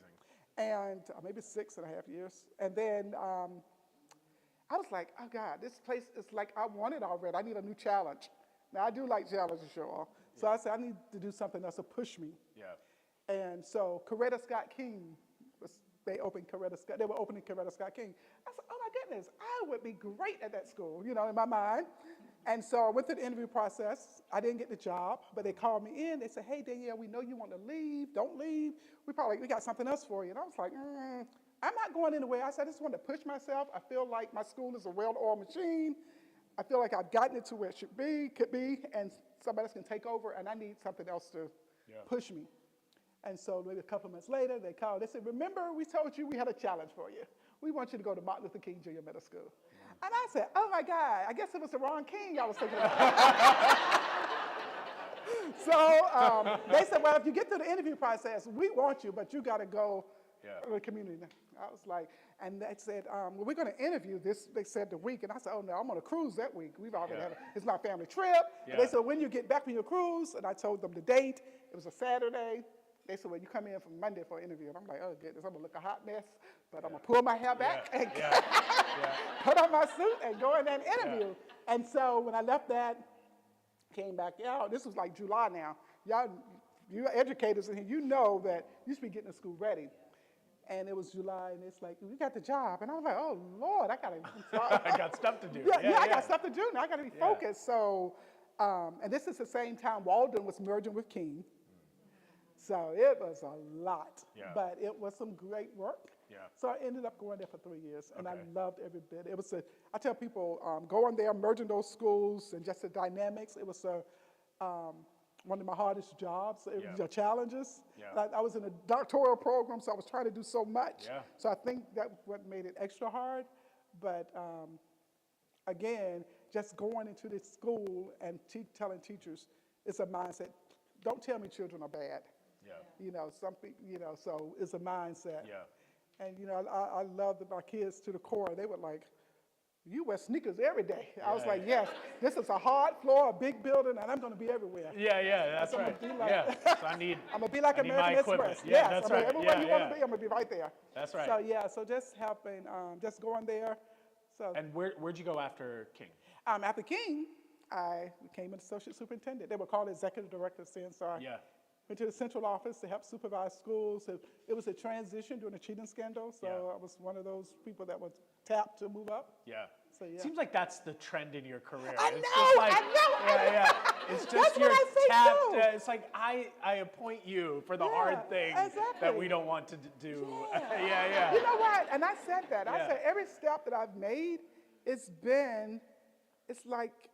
And maybe 6.5 years. And then I was like, oh God, this place is like I want it already. I need a new challenge. Now I do like challenges, y'all. So I said, I need to do something else to push me. Yeah. And so Coretta Scott King, they were opening Coretta Scott King. I said, oh my goodness, I would be great at that school, you know, in my mind. And so I went through the interview process. I didn't get the job, but they called me in. They said, hey, Danielle, we know you want to leave. Don't leave. We got something else for you. And I was like, I'm not going anywhere. I said, I just want to push myself. I feel like my school is a well-oiled machine. I feel like I've gotten it to where it could be, and somebody else can take over, and I need something else to push me. And so maybe a couple of months later, they called. They said, remember, we told you we had a challenge for you. We want you to go to Martin Luther King Jr. Middle School. And I said, oh my God, I guess it was the wrong King I was thinking about. So they said, well, if you get through the interview process, we want you, but you got to go to the community. I was like, and they said, well, we're going to interview this, they said, the week. And I said, oh no, I'm on a cruise that week. We've already had it's my family trip. And they said, when you get back from your cruise, and I told them the date. It was a Saturday. They said, well, you come in from Monday for an interview. And I'm like, oh, goodness, I'm going to look a hot mess, but I'm going to pull my hair back and put on my suit and go in that interview. And so when I left that, came back out, this was like July now. Y'all, you educators in here, you know that you should be getting the school ready. And it was July, and it's like, we got the job. And I was like, oh, Lord, I got to. I got stuff to do. I got stuff to do now. I got to be focused. So, and this is the same time Walden was merging with King. So it was a lot, but it was some great work. Yeah. So I ended up going there for 3 years, and I loved every bit. It was I tell people, going there, merging those schools, and just the dynamics, it was one of my hardest jobs. It was challenges. Yeah. I was in a doctoral program, so I was trying to do so much. Yeah. So I think that's what made it extra hard. But again, just going into this school and telling teachers, it's a mindset. Don't tell me children are bad. Yeah. You know, so it's a mindset. Yeah. And, you know, I love my kids to the core. They were like, you wear sneakers every day. I was like, yes, this is a hard floor, a big building, and I'm going to be everywhere. Yeah, that's right. So I need I'm going to be like American Express. Yeah, that's right. Everywhere you want to be, I'm going to be right there. That's right. So just helping, just going there. So. And where'd you go after King? After King, I became an associate superintendent. They were called executive director of CNSR. Yeah. went to the central office to help supervise schools. It was a transition during the cheating scandal, so Yeah. I was one of those people that was tapped to move up. Yeah. So, yeah. Seems like that's the trend in your career. I It's know, just like, I know. Yeah. It's just That's you're what I say, tapped. too. It's like I appoint you for the Yeah, hard thing that exactly. we don't want to do. Yeah. Yeah. You know what? And I said that. I Yeah. said every step that I've made, it's like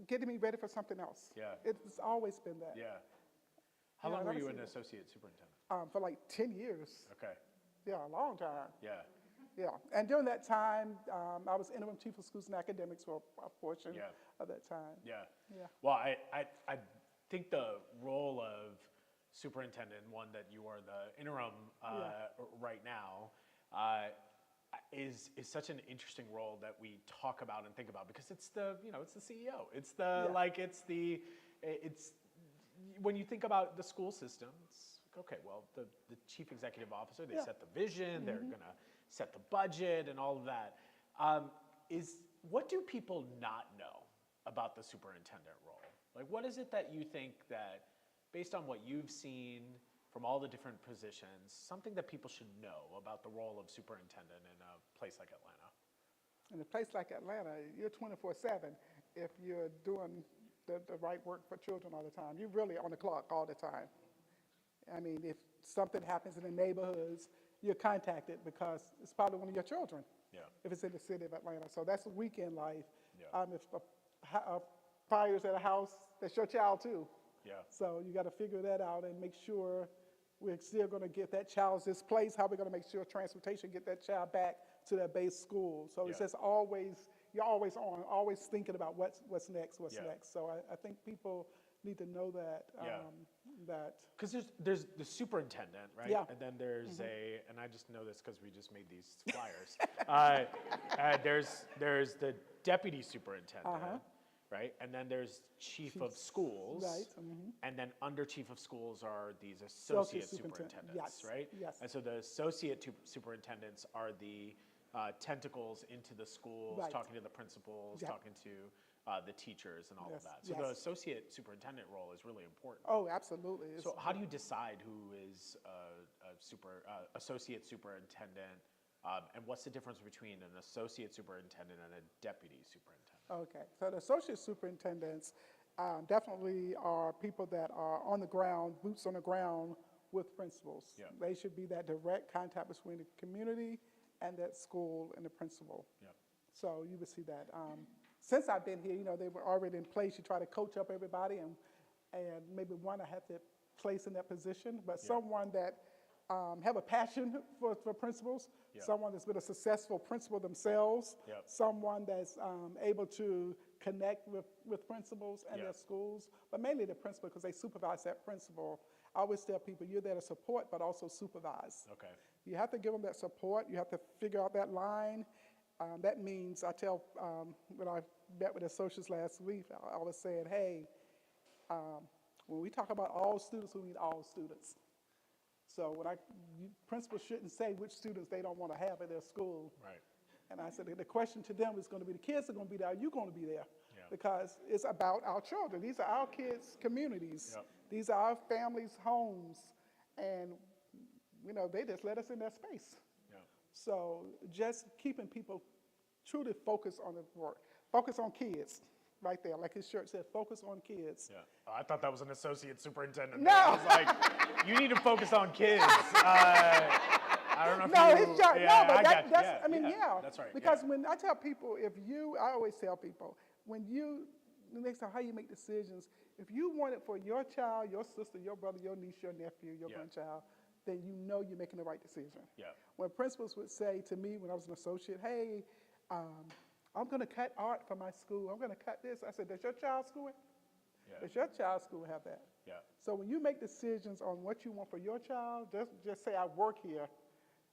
getting me ready for something else. Yeah. It's always been that. Yeah. How Yeah, long I were never you seen an that. associate superintendent? For like 10 years. Okay. Yeah, a long time. Yeah. Yeah. And during that time, I was interim chief of schools and academics for a portion Yeah. of that time. Yeah. Yeah. Well, I think the role of superintendent, one that you are the interim right now, is such an interesting role that we talk about and think about because it's the CEO. It's the it's when you think about the school systems. Okay, well, the chief executive officer, they set the vision, they're gonna set the budget and all of that. What do people not know about the superintendent role? Like, what is it that you think that, based on what you've seen from all the different positions, something that people should know about the role of superintendent in a place like Atlanta? In a place like Atlanta, you're 24/7 if you're doing the right work for children all the time. You're really on the clock all the time. I mean, if something happens in the neighborhoods, you're contacted because it's probably one of your children. Yeah. If it's in the city of Atlanta. So that's weekend life. Yeah. If a fire's at a house, that's your child too. Yeah. So you got to figure that out and make sure we're still going to get that child displaced. How are we going to make sure transportation get that child back to their base school? So it's Yeah. just always, you're always on, always thinking about what's next. So I think people need to know that. Yeah. That Because there's the superintendent, right? Yeah. And then there's and I just know this because we just made these flyers. There's the deputy superintendent, right? And then there's chief of schools. Right, And then under chief of schools are these associate superintendent, superintendents, yes, right? yes. And so the associate superintendents are the tentacles into the schools, Right. talking to the principals, Yeah. talking to the teachers and all Yes, of that. So the yes. associate superintendent role is really important. Oh, absolutely. So how do you decide who is associate superintendent, and what's the difference between an associate superintendent and a deputy superintendent? Okay, so the associate superintendents definitely are people that are on the ground, boots on the ground with principals. Yeah. They should be that direct contact between the community and that school and the principal. Yeah. So you would see that. Since I've been here, they were already in place. You try to coach up everybody, and maybe one I have to place in that position, but someone that have a passion for principals, someone that's been a successful principal themselves, someone that's able to connect with principals and their schools, but mainly the principal because they supervise that principal. I always tell people you're there to support, but also supervise. Okay. You have to give them that support. You have to figure out that line. That means, I tell, when I met with associates last week, I was saying, hey, when we talk about all students, we mean all students. So principals shouldn't say which students they don't want to have at their school. Right. And I said, the question to them is going to be, the kids are going to be there, are you going to be there? Yeah. Because it's about our children. These are our kids' communities. Yep. These are our families' homes. And, they just let us in their space. Yeah. So just keeping people truly focused on the work. Focus on kids, right there. Like his shirt said, focus on kids. Yeah. Oh, I thought that was an associate superintendent. No. I was like, you need to focus on kids. I don't know if No, you... his shirt, yeah, no, but I got you. that's, I mean, yeah. That's right. Because yeah. when I tell people, I always tell people, the next time how you make decisions, if you want it for your child, your sister, your brother, your niece, your nephew, your grandchild, then you're making the right decision. Yeah. When principals would say to me when I was an associate, hey, I'm going to cut art for my school. I'm going to cut this. I said, does your child's school? Yeah. Does your child's school have that? Yeah. So when you make decisions on what you want for your child, just say I work here.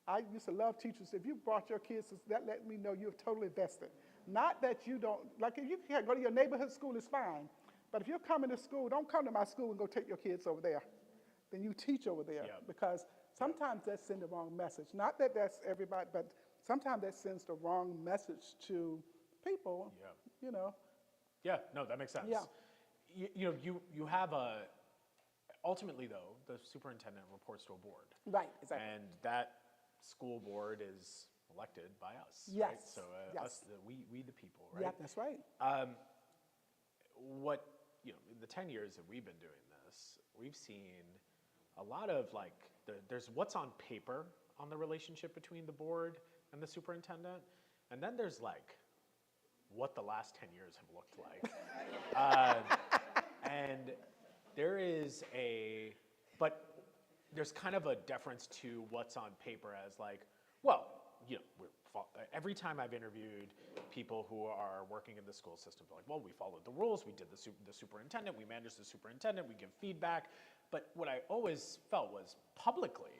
I used to love teachers. If you brought your kids, that let me know you're totally vested. Not that you don't, like if you can't go to your neighborhood school, it's fine. But if you're coming to school, don't come to my school and go take your kids over there. Then you teach over there. Yeah. Because sometimes that sends the wrong message. Not that that's everybody, but sometimes that sends the wrong message to people, Yeah, no, that makes sense. Yeah. You have a ultimately, though, the superintendent reports to a board. Right, exactly. And that school board is elected by us, Yes, right? So yes. us, we the people, right? Yeah, that's right. What, in the 10 years that we've been doing this, we've seen a lot of there's what's on paper on the relationship between the board and the superintendent, and then there's what the last 10 years have looked like. And there is but there's kind of a deference to what's on paper as every time I've interviewed people who are working in the school system, they're like, well, we followed the rules, we did the superintendent, we managed the superintendent, we give feedback. But what I always felt was publicly,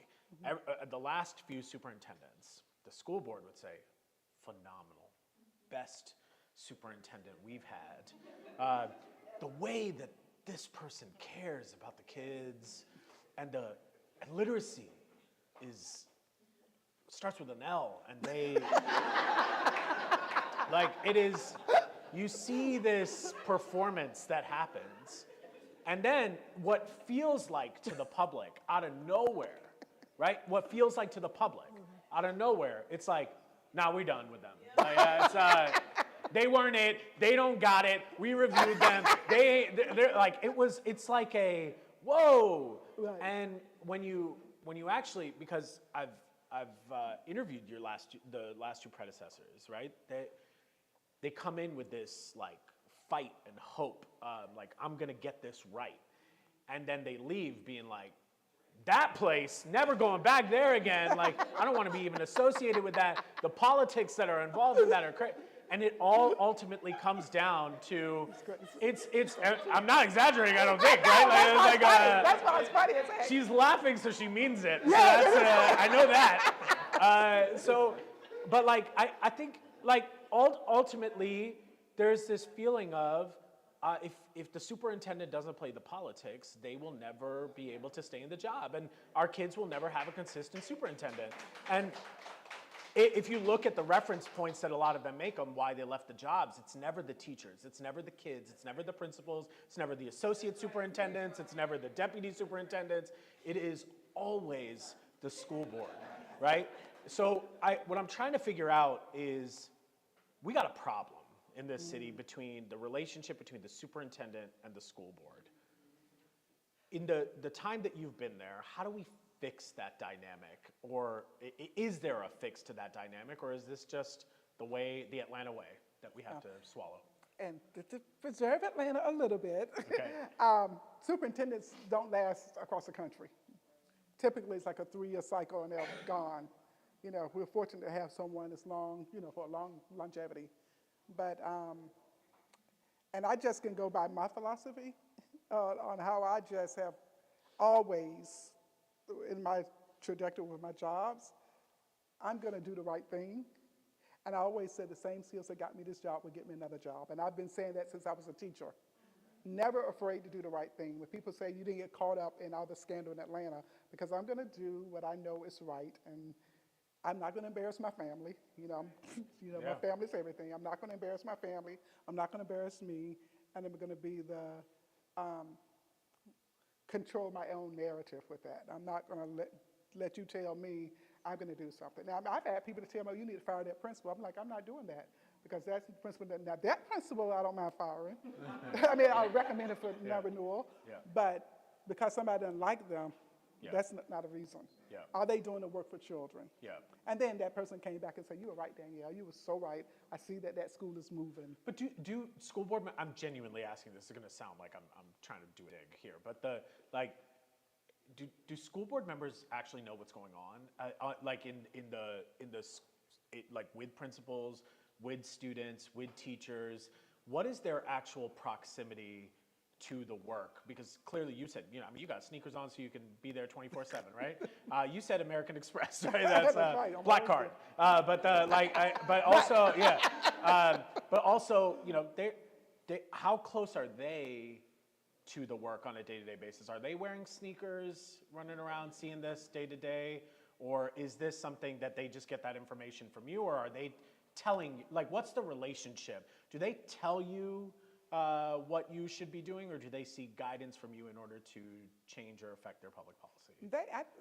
the last few superintendents, the school board would say, phenomenal, best superintendent we've had. The way that this person cares about the kids and literacy starts with an L, and they it is, you see this performance that happens, and then what feels like to the public out of nowhere, right? What feels like to the public out of nowhere, it's nah, we're done with them. They weren't it. They don't got it. We reviewed them. They're it's like a whoa. Right. And when you actually, because I've interviewed the last two predecessors, right? They come in with this fight and hope, I'm gonna get this right, and then they leave being that place, never going back there again. I don't want to be even associated with that. The politics that are involved in that are crazy. And it all ultimately comes down to, I'm not exaggerating, I don't think, right? That's why it's funny as heck. She's laughing, so she means it. So Yeah. that's, I know that. But I think, ultimately, there's this feeling of, if the superintendent doesn't play the politics, they will never be able to stay in the job. And our kids will never have a consistent superintendent. And if you look at the reference points that a lot of them make on why they left the jobs, it's never the teachers, it's never the kids, it's never the principals, it's never the associate superintendents, it's never the deputy superintendents. It is always the school board, right? So what I'm trying to figure out is, we got a problem in this city between the relationship between the superintendent and the school board. In the time that you've been there, how do we fix that dynamic? Or is there a fix to that dynamic? Or is this just the Atlanta way that we have to swallow? And to preserve Atlanta a little bit, Okay. superintendents don't last across the country. Typically, it's like a 3-year cycle and they're gone. We're fortunate to have someone that's long, for a long longevity. But, and I just can go by my philosophy on how I just have always, in my trajectory with my jobs, I'm going to do the right thing. And I always said the same skills that got me this job would get me another job. And I've been saying that since I was a teacher. Never afraid to do the right thing. When people say you didn't get caught up in all the scandal in Atlanta, because I'm going to do what I know is right, and I'm not going to embarrass my family. Yeah. My family's everything. I'm not going to embarrass my family. I'm not going to embarrass me, and I'm going to be control my own narrative with that. I'm not going to let you tell me I'm going to do something. Now, I've had people to tell me, oh, you need to fire that principal. I'm like, I'm not doing that, because that's the principal. Now, that principal, I don't mind firing. I'll recommend it for non-renewal. Yeah. But because somebody doesn't like them, that's not a reason. Yeah. Are they doing the work for children? Yeah. And then that person came back and said, you were right, Danielle. You were so right. I see that school is moving. But do school board, I'm genuinely asking this, it's going to sound like I'm trying to do a dig here, but do school board members actually know what's going on? With principals, with students, with teachers, what is their actual proximity to the work? Because clearly you said, you got sneakers on so you can be there 24/7, right? You said American Express, right? That's right, black card. But also, how close are they to the work on a day-to-day basis? Are they wearing sneakers, running around, seeing this day to day? Or is this something that they just get that information from you? Or are they telling, what's the relationship? Do they tell you what you should be doing, or do they seek guidance from you in order to change or affect their public policy?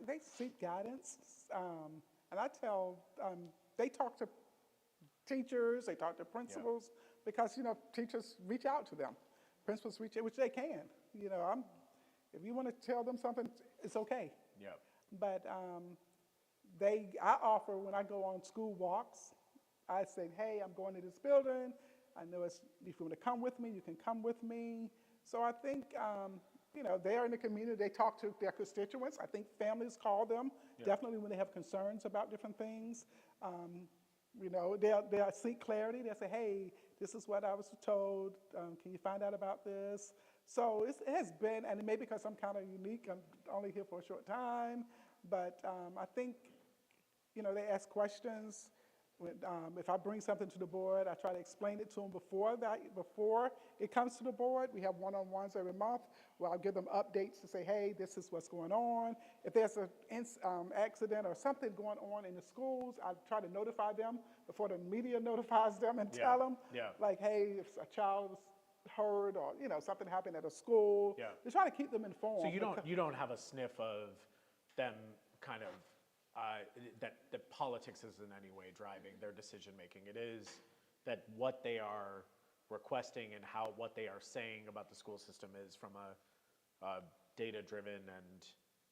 They seek guidance, and I tell, they talk to teachers, they talk to principals, because, teachers reach out to them. Principals reach out, which they can. If you want to tell them something, it's okay. Yeah. But I offer, when I go on school walks, I say, hey, I'm going to this building. I know if you want to come with me, you can come with me. So I think, they're in the community, they talk to their constituents. I think families call them, definitely when they have concerns about different things. They'll seek clarity. They'll say, hey, this is what I was told. Can you find out about this? So it has been, and maybe because I'm kind of unique, I'm only here for a short time, but I think, they ask questions. If I bring something to the board, I try to explain it to them before it comes to the board. We have one-on-ones every month where I'll give them updates to say, hey, this is what's going on. If there's an accident or something going on in the schools, I try to notify them before the media notifies them and tell them, like, hey, if a child was hurt or, something happened at a school. Yeah. They try to keep them informed. So you don't have a sniff of them kind of that politics is in any way driving their decision making. It is that what they are requesting and what they are saying about the school system is from a data-driven and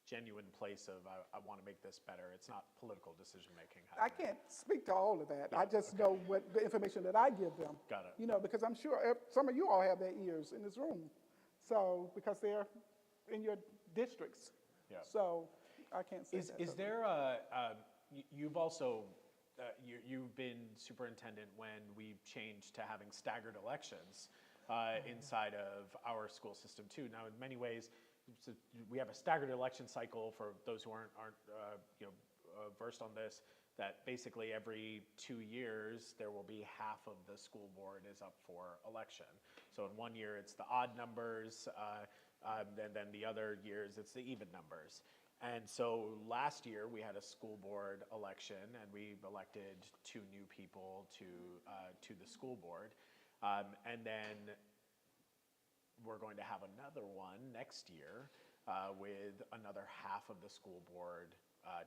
genuine place of I want to make this better. It's not political decision making. I can't speak to all of that. I just know what the information that I give them. Got it. Because I'm sure some of you all have their ears in this room. So, because they're in your districts. Yeah. So, I can't say that. Is there you've also, you've been superintendent when we changed to having staggered elections inside of our school system too. Now, in many ways, we have a staggered election cycle for those who aren't versed on this, that basically every 2 years there will be half of the school board is up for election. So in 1 year it's the odd numbers, then the other years it's the even numbers. And so last year we had a school board election and we elected 2 new people to the school board. And then we're going to have another one next year with another half of the school board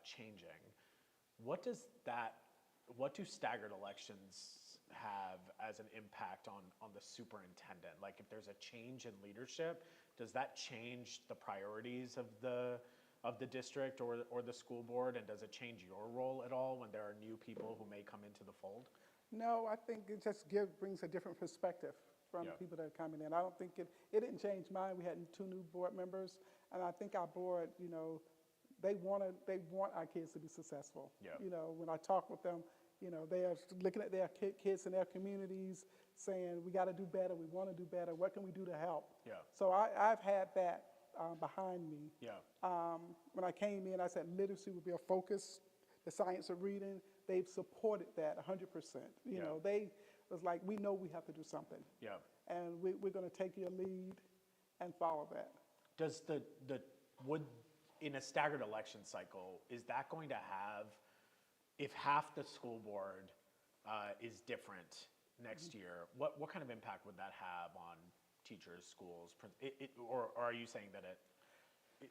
changing. What do staggered elections have as an impact on the superintendent? Like if there's a change in leadership, does that change the priorities of the district or the school board, and does it change your role at all when there are new people who may come into the fold? No, I think it just brings a different perspective from the people that are coming in. I don't think it didn't change mine. We had 2 new board members, and I think our board, they want our kids to be successful. Yeah. When I talk with them, they are looking at their kids in their communities, saying we got to do better, we want to do better. What can we do to help? Yeah. So I've had that behind me. Yeah. When I came in, I said literacy would be a focus, the science of reading. They've supported that 100%. They was like, we know we have to do something. Yeah. And we're going to take your lead and follow that. Does in a staggered election cycle, is that going to have, if half the school board is different next year, what kind of impact would that have on teachers, schools, or are you saying that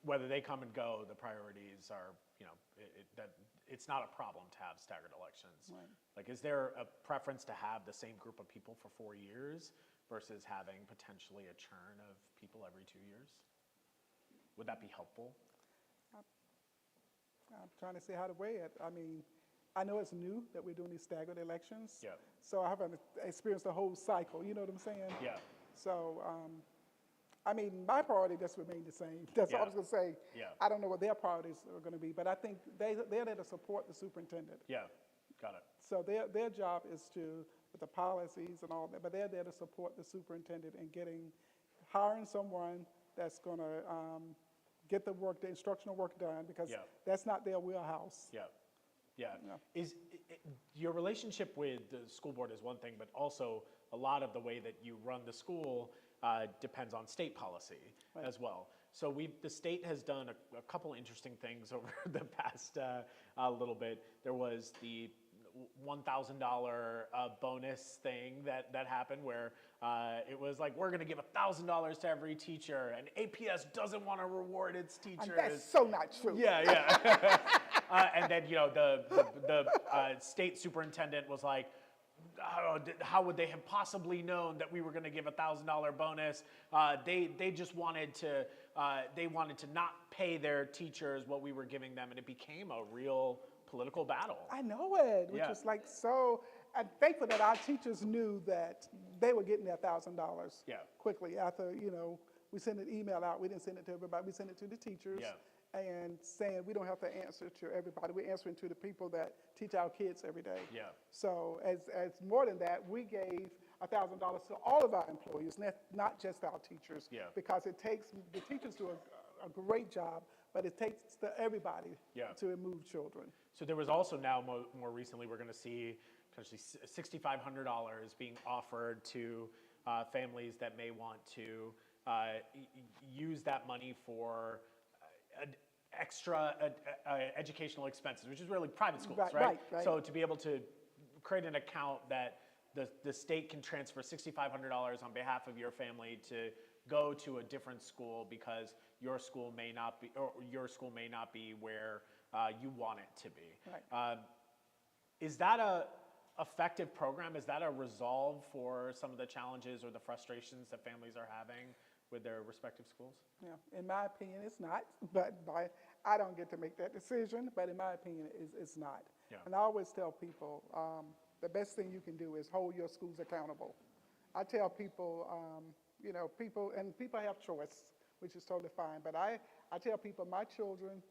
whether they come and go, the priorities are, that it's not a problem to have staggered elections? Right. Like, is there a preference to have the same group of people for 4 years versus having potentially a churn of people every 2 years? Would that be helpful? I'm trying to see how to weigh it. I mean, I know it's new that we're doing these staggered elections. Yeah. So I haven't experienced the whole cycle, you know what I'm saying? Yeah. So, I mean, my priority just remained the same. That's all I was going to say. Yeah. I don't know what their priorities are going to be, but I think they're there to support the superintendent. Yeah, got it. So their job is with the policies and all that, but they're there to support the superintendent in hiring someone that's going to get the instructional work done, because that's not their wheelhouse. Yeah. Yeah. Your relationship with the school board is one thing, but also a lot of the way that you run the school depends on state policy as well. So the state has done a couple interesting things over the past little bit. There was the $1,000 bonus bonus thing that happened where it was like, we're going to give $1,000 to every teacher, and APS doesn't want to reward its teachers. And that's so not true. Yeah. And then, the state superintendent was like, how would they have possibly known that we were going to give $1,000 bonus? They just wanted to not pay their teachers what we were giving them, and it became a real political battle. I know it, which Yeah. is like so. I'm thankful that our teachers knew that they were getting their $1,000 Yeah. quickly after, we sent an email out. We didn't send it to everybody. We sent it to the teachers. Yeah. And saying we don't have to answer to everybody. We're answering to the people that teach our kids every day. Yeah. So as more than that, we gave $1,000 to all of our employees, not just our teachers. Yeah. Because the teachers do a great job, but it takes everybody Yeah. to move children. So there was also now more recently, we're going to see potentially $6,500 being offered to families that may want to use that money for extra educational expenses, which is really private schools, right? Right. So to be able to create an account that the state can transfer $6,500 on behalf of your family to go to a different school because your school may not be where you want it to be. Right. Is that a effective program? Is that a resolve for some of the challenges or the frustrations that families are having with their respective schools? Yeah, in my opinion, it's not, but I don't get to make that decision, but in my opinion, it's not. Yeah. And I always tell people, the best thing you can do is hold your schools accountable. I tell people, people have choice, which is totally fine, but I tell people, my children,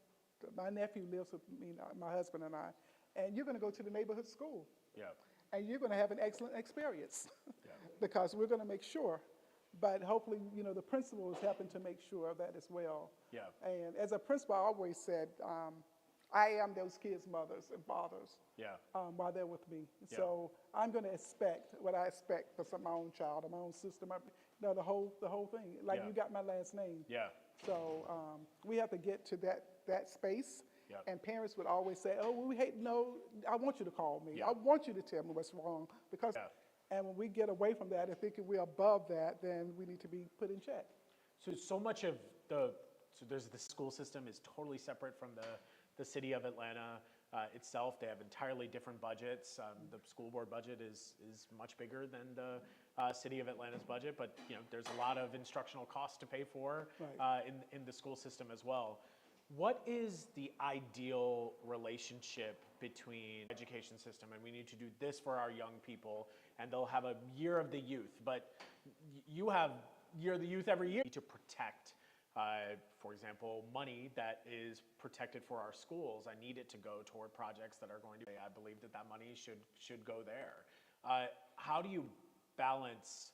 my nephew lives with me, my husband and I, and you're gonna go to the neighborhood school. Yeah. And you're gonna have an excellent experience. Yeah. Because we're gonna make sure. But hopefully, the principal is helping to make sure of that as well. Yeah. And as a principal, I always said, I am those kids' mothers and fathers Yeah. while they're with me. Yeah. So I'm going to expect what I expect for my own child or my own sister, the whole thing. Like Yeah. you got my last name. Yeah. So we have to get to that space. Yeah. And parents would always say, oh, well, I want you to call me. Yeah. I want you to tell me what's wrong. Because. Yeah. And when we get away from that and thinking we're above that, then we need to be put in check. So much of the school system is totally separate from the city of Atlanta itself. They have entirely different budgets. The school board budget is much bigger than the city of Atlanta's budget, but there's a lot of instructional costs to pay for Right. in the school system as well. What is the ideal relationship between education system, and we need to do this for our young people, and they'll have a year of the youth, but you have year of the youth every year. We need to protect, for example, money that is protected for our schools. I need it to go toward projects that are going to be, I believe that money should go there. How do you balance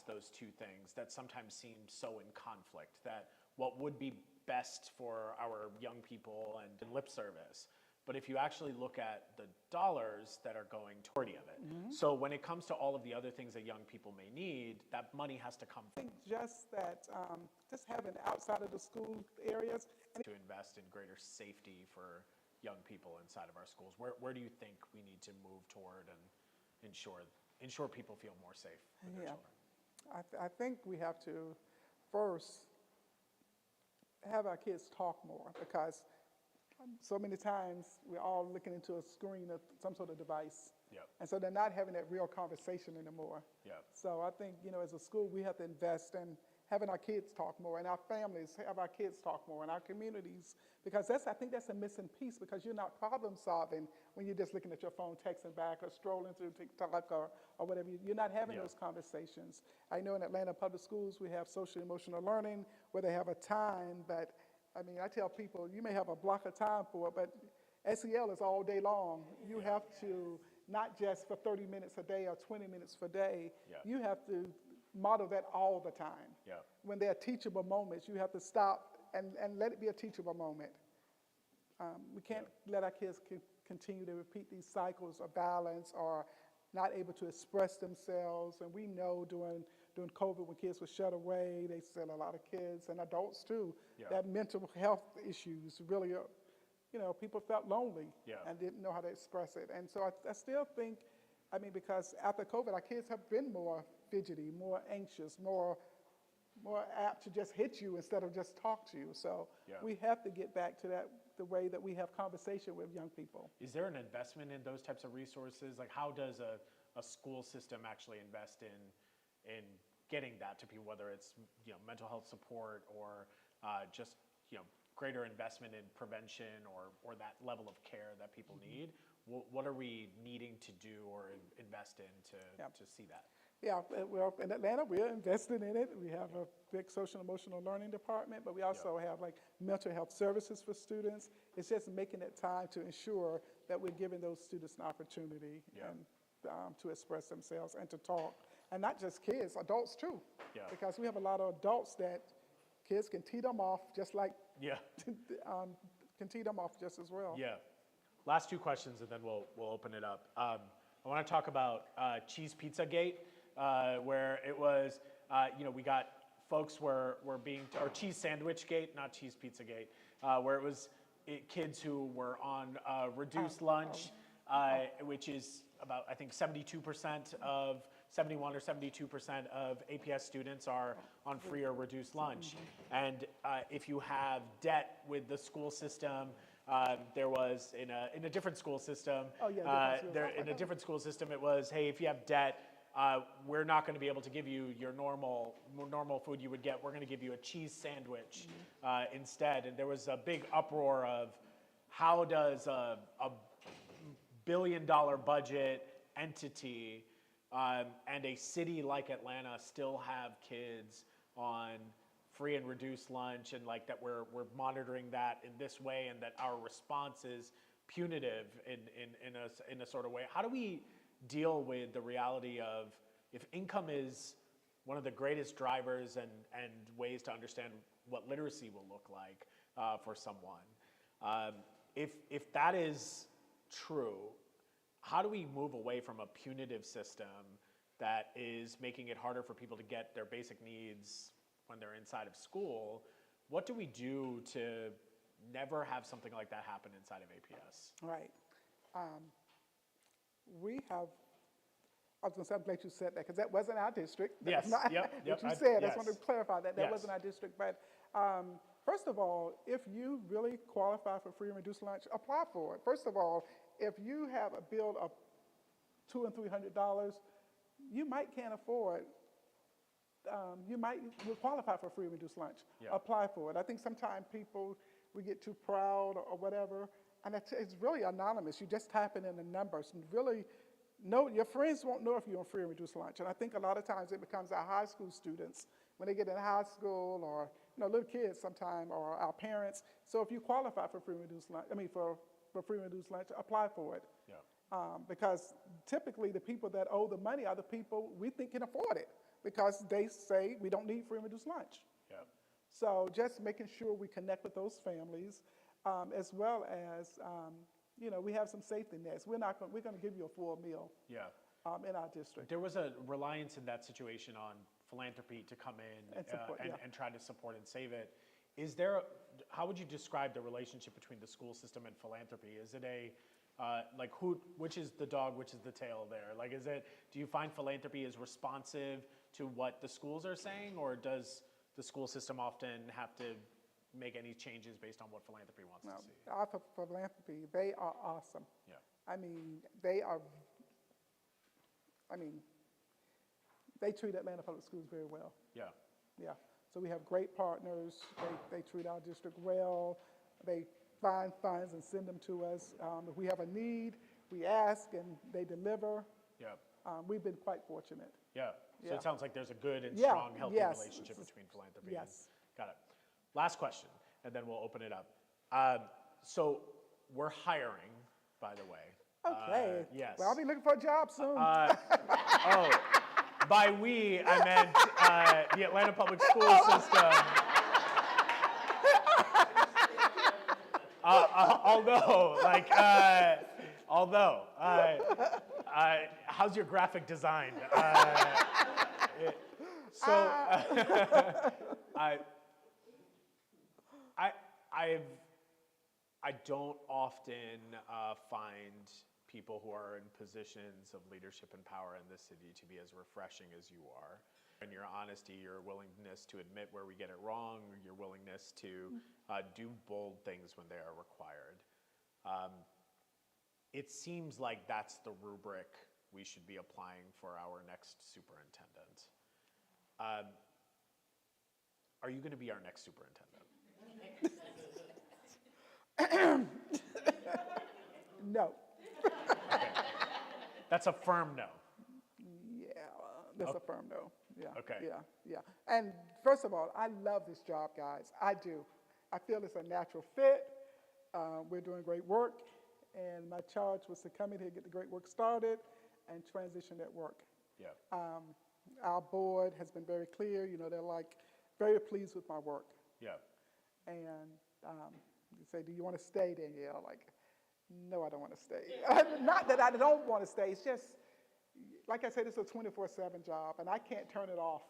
those two things that sometimes seem so in conflict, that what would be best for our young people and lip service, but if you actually look at the dollars that are going toward of it. Mm-hmm. So when it comes to all of the other things that young people may need, that money has to come from. I think just that, just having outside of the school areas. To invest in greater safety for young people inside of our schools. Where do you think we need to move toward and ensure people feel more safe with their children? I think we have to first have our kids talk more, because so many times we're all looking into a screen of some sort of device. Yep. And so they're not having that real conversation anymore. Yep. So I think, as a school, we have to invest in having our kids talk more, and our families have our kids talk more, and our communities, because I think that's a missing piece, because you're not problem solving when you're just looking at your phone, texting back, or strolling through TikTok or whatever. You're not having those conversations. I know in Atlanta Public Schools, we have social emotional learning where they have a time, but I tell people, you may have a block of time for it, but SEL is all day long. You have to, not just for 30 minutes a day or 20 minutes per day, you have to model that all the time. Yeah. When there are teachable moments, you have to stop and let it be a teachable moment. We can't let our kids continue to repeat these cycles of violence or not able to express themselves. And we know during COVID, when kids were shut away, they sent a lot of kids, and adults too, that mental health issues really, people felt lonely and didn't know how to express it. And so I still think I mean, because after COVID, our kids have been more fidgety, more anxious, more apt to just hit you instead of just talk to you. So Yeah. we have to get back to that, the way that we have conversation with young people. Is there an investment in those types of resources? Like, how does a school system actually invest in getting that to people, whether it's, you know, mental health support or just, you know, greater investment in prevention or that level of care that people need? What are we needing to do or invest in to see that? Yeah, well, in Atlanta, we're investing in it. We have a big social and emotional learning department, but we also have like mental health services for students. It's just making it time to ensure that we're giving those students an opportunity and to express themselves and to talk. And not just kids, adults too. Yeah. Because we have a lot of adults that kids can tee them off just like, can tee them off just as well. Yeah. Last two questions, and then we'll open it up. I want to talk about Cheese Pizza Gate, where it was, you know, we got folks were being, or Cheese Sandwich Gate, not Cheese Pizza Gate, where it was kids who were on reduced lunch, which is about, I think, 71% or 72% of APS students are on free or reduced lunch. And if you have debt with the school system, there was in a different school system. In a different school system, it was, hey, if you have debt, we're not going to be able to give you your normal food you would get. We're going to give you a cheese sandwich instead. And there was a big uproar of how does a billion-dollar budget entity and a city like Atlanta still have kids on free and reduced lunch, and like that we're monitoring that in this way, and that our response is punitive in a sort of way. How do we deal with the reality of, if income is one of the greatest drivers and ways to understand what literacy will look like for someone, if that is true, how do we move away from a punitive system that is making it harder for people to get their basic needs when they're inside of school? What do we do to never have something like that happen inside of APS? Right. We have, I was going to say, I'm glad you said that, because that wasn't our district. That was not what you said. I just wanted to clarify that. That wasn't our district. But first of all, if you really qualify for free and reduced lunch, apply for it. First of all, if you have a bill of $200 and $300, you might can't afford, will qualify for free and reduced lunch. Apply for it. I think sometimes people, we get too proud or whatever, and it's really anonymous. You just type it in the numbers, and really, your friends won't know if you're on free and reduced lunch. And I think a lot of times it becomes our high school students when they get in high school, or little kids sometime, or our parents. So if you qualify for free and reduced lunch, for free and reduced lunch, apply for it. Because typically the people that owe the money are the people we think can afford it, because they say we don't need free and reduced lunch. So just making sure we connect with those families, as well as, we have some safety nets. We're going to give you a full meal in our district. There was a reliance in that situation on philanthropy to come in and try to support and save it. Is there, how would you describe the relationship between the school system and philanthropy? Is it which is the dog, which is the tail there? Like, do you find philanthropy is responsive to what the schools are saying, or does the school system often have to make any changes based on what philanthropy wants to see? Our philanthropy, they are awesome. They treat Atlanta Public Schools very well. So we have great partners. They treat our district well. They find funds and send them to us. If we have a need, we ask and they deliver. We've been quite fortunate. So it sounds like there's a good and strong, healthy relationship between philanthropy. Got it. Last question, and then we'll open it up. So we're hiring, by the way. Okay. Yes. Well, I'll be looking for a job soon. By we, I meant the Atlanta Public Schools system. How's your graphic design? I don't often find people who are in positions of leadership and power in this city to be as refreshing as you are. And your honesty, your willingness to admit where we get it wrong, your willingness to do bold things when they are required. It seems like that's the rubric we should be applying for our next superintendent. Are you going to be our next superintendent? No. Okay. That's a firm no. Yeah, that's a firm no. Yeah. Okay. Yeah. And first of all, I love this job, guys. I do. I feel it's a natural fit. We're doing great work, and my charge was to come in here, get the great work started, and transition that work. Yeah. Our board has been very clear. You know, they're like very pleased with my work. Yeah. And you say, do you want to stay, Danielle? Like, no, I don't want to stay. Not that I don't want to stay. It's just, like I said, it's a 24/7 job, and I can't turn it off.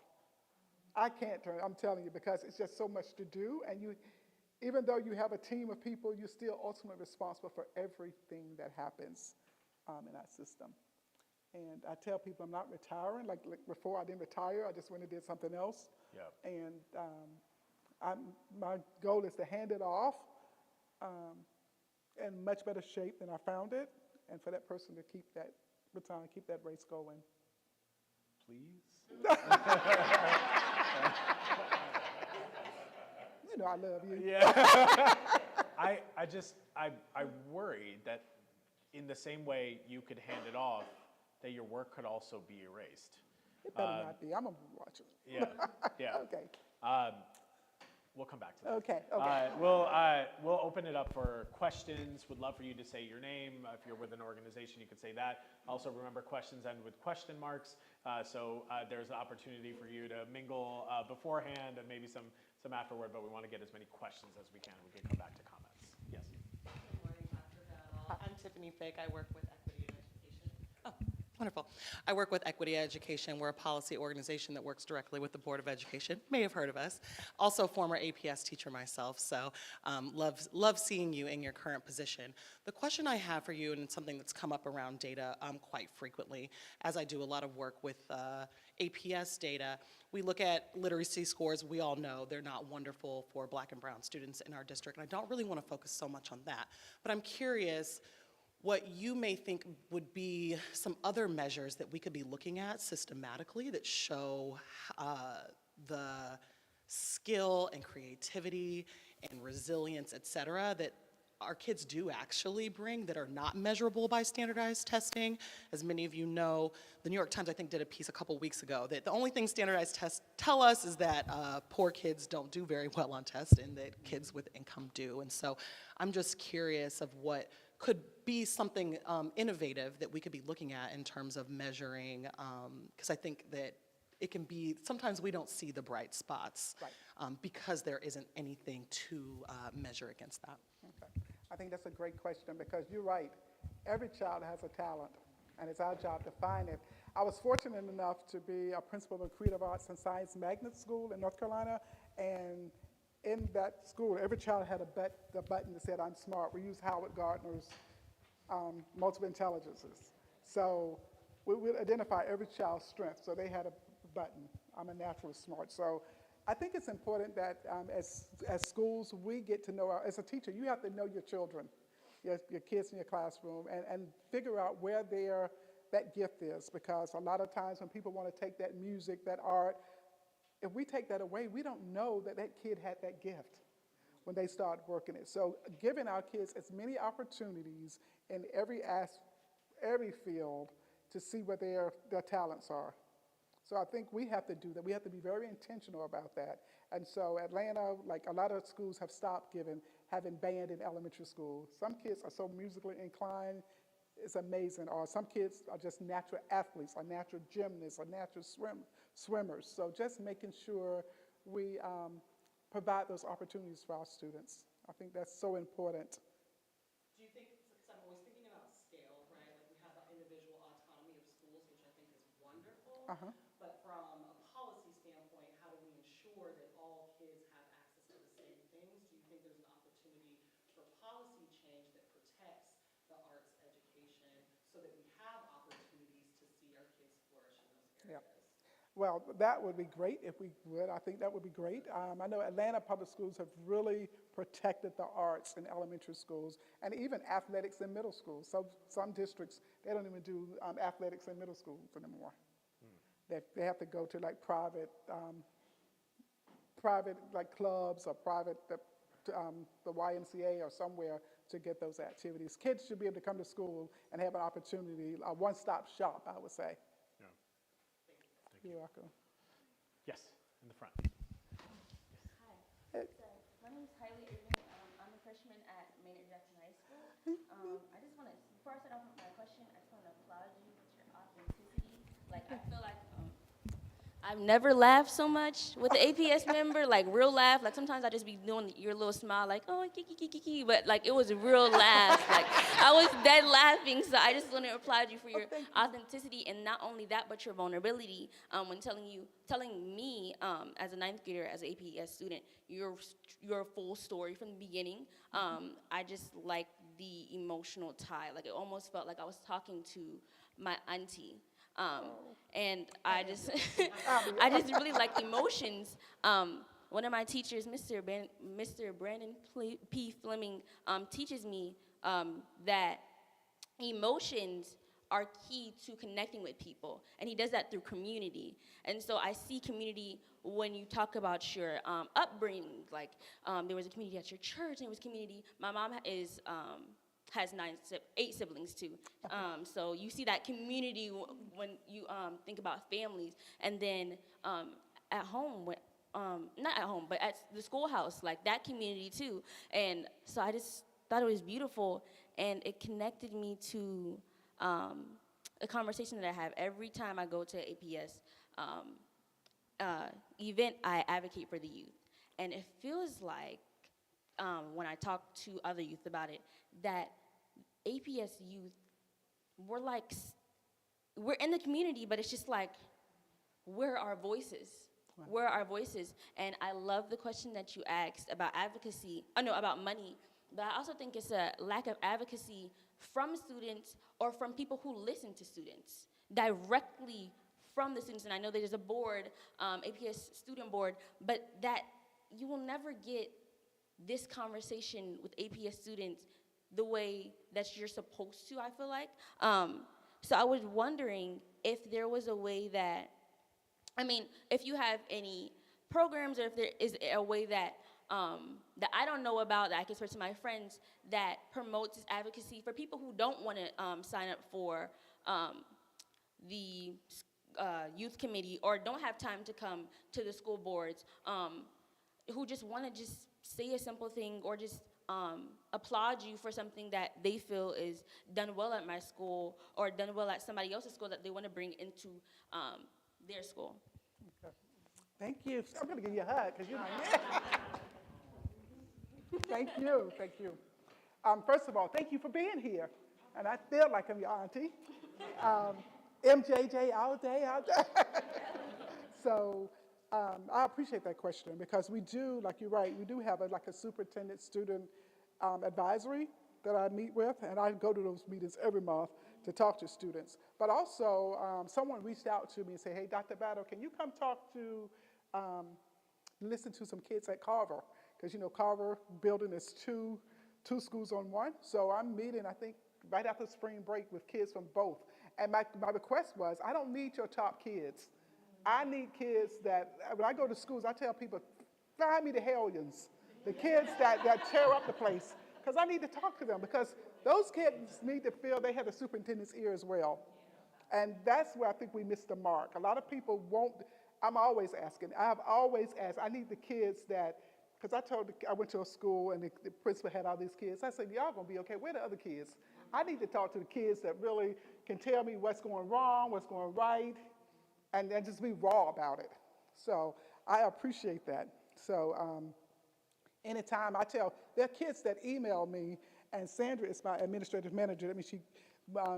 I can't turn it, I'm telling you, because it's just so much to do. And you, even though you have a team of people, you're still ultimately responsible for everything that happens in that system. And I tell people I'm not retiring. Like before, I didn't retire. I just went and did something else. Yeah. And my goal is to hand it off in much better shape than I found it, and for that person to keep that baton, keep that race going. Please? You know I love you. Yeah. I worry that in the same way you could hand it off, that your work could also be erased. It better not be. I'm going to watch it. Yeah, yeah. Okay. We'll come back to that. Okay. We'll open it up for questions. Would love for you to say your name. If you're with an organization, you can say that. Also, remember, questions end with question marks. So there's an opportunity for you to mingle beforehand and maybe some afterward, but we want to get as many questions as we can. We can come back to comments. Yes. Good morning, Dr. Battle. I'm Tiffany Fake. I work with Equity in Education. Oh, wonderful. I work with Equity Education. We're a policy organization that works directly with the Board of Education. May have heard of us. Also former APS teacher myself, so love seeing you in your current position. The question I have for you, and it's something that's come up around data quite frequently, as I do a lot of work with APS data, we look at literacy scores. We all know they're not wonderful for Black and brown students in our district, and I don't really want to focus so much on that. But I'm curious what you may think would be some other measures that we could be looking at systematically that show the skill and creativity and resilience, et cetera, that our kids do actually bring that are not measurable by standardized testing. As many of you know, the New York Times, I think, did a piece a couple weeks ago that the only thing standardized tests tell us is that poor kids don't do very well on tests and that kids with income do. And so I'm just curious of what could be something innovative that we could be looking at in terms of measuring, because I think that it can be, sometimes we don't see the bright spots, right, because there isn't anything to measure against that. Okay. I think that's a great question because you're right. Every child has a talent, and it's our job to find it. I was fortunate enough to be a principal of Creative Arts and Science Magnet School in North Carolina, and in that school, every child had a button that said, "I'm smart." We used Howard Gardner's multiple intelligences. So we would identify every child's strength. So they had a button, "I'm a naturally smart." So I think it's important that as schools, we get to know, as a teacher, you have to know your children, your kids in your classroom, and figure out where that gift is. Because a lot of times when people want to take that music, that art, if we take that away, we don't know that that kid had that gift when they start working it. So giving our kids as many opportunities in every field to see what their talents are. So I think we have to do that. We have to be very intentional about that. And so Atlanta, like a lot of schools have stopped having band in elementary school. Some kids are so musically inclined, it's amazing. Or some kids are just natural athletes, or natural gymnasts, or natural swimmers. So just making sure we provide those opportunities for our students. I think that's so important. Do you think, because I'm always thinking about scale, right? Like we have the individual autonomy of schools, which I think is wonderful. But from a policy standpoint, how do we ensure that all kids have access to the same things? Do you think there's an opportunity for policy change that protects the arts education so that we have opportunities to see our kids flourish in those Yeah. areas. Well, that would be great if we would. I think that would be great. I know Atlanta Public Schools have really protected the arts in elementary schools and even athletics in middle schools. Some districts, they don't even do athletics in middle schools anymore. They have to go to like private like clubs or private, the YMCA or somewhere to get those activities. Kids should be able to come to school and have an opportunity, a one-stop shop, I would say. Yeah. You're welcome. Yes, in the front. Hi. So, my name is Kylie Irving. I'm a freshman at Maynard Jackson High School. I just want to, before I start off with my question, I just want to applaud you with your authenticity. Like, I feel like I've never laughed so much with the APS member, like real laugh. Like sometimes I just be doing your little smile, like, oh, kiki, but like it was a real laugh. Like I was dead laughing. So I just want to applaud you for your authenticity, and not only that, but your vulnerability when telling me as a ninth grader, as an APS student, your full story from the beginning. I just like the emotional tie. Like it almost felt like I was talking to my auntie. And I just, I just really like emotions. One of my teachers, Mr. Brandon P. Fleming, teaches me that emotions are key to connecting with people, and he does that through community. And so I see community when you talk about your upbringing. Like there was a community at your church, and there was community. My mom has 8 siblings too. So you see that community when you think about families. And then at home, not at home, but at the schoolhouse, like that community too. And so I just thought it was beautiful, and it connected me to a conversation that I have every time I go to an APS event. I advocate for the youth. And it feels like, when I talk to other youth about it, that APS youth, we're in the community, but it's just like, where are our voices? Right. Where are our voices? And I love the question that you asked about advocacy, about money, but I also think it's a lack of advocacy from students or from people who listen to students, directly from the students. And I know there's a board, APS student board, but that you will never get this conversation with APS students the way that you're supposed to, I feel like. So I was wondering if there was a way that, if you have any programs, or if there is a way that that I don't know about, that I can express to my friends, that promotes advocacy for people who don't want to sign up for the youth committee, or don't have time to come to the school boards, who just want to just say a simple thing, or just applaud you for something that they feel is done well at my school, or done well at somebody else's school that they want to bring into their school. Okay. Thank you. I'm going to give you a hug because you're my Thank you. Thank you. First of all, thank you for being here. And I feel like I'm your auntie. MJJ all day. So I appreciate that question, because we do, like you're right, we do have a superintendent student advisory that I meet with, and I go to those meetings every month to talk to students. But also, someone reached out to me and said, hey, Dr. Battle, can you come talk to, listen to some kids at Carver? Because, Carver building is two schools on one. So I'm meeting, I think, right after spring break with kids from both. And my request was, I don't need your top kids. I need kids that, when I go to schools, I tell people, find me the hellions, the kids that tear up the place, because I need to talk to them, because those kids need to feel they have the superintendent's ear as well. And that's where I think we missed the mark. A lot of people won't, I'm always asking, I've always asked, I need the kids that, because I went to a school and the principal had all these kids. I said, y'all gonna be okay, where are the other kids? I need to talk to the kids that really can tell me what's going wrong, what's going right, and just be raw about it. So I appreciate that. So anytime there are kids that email me, and Sandra is my administrative manager. That means she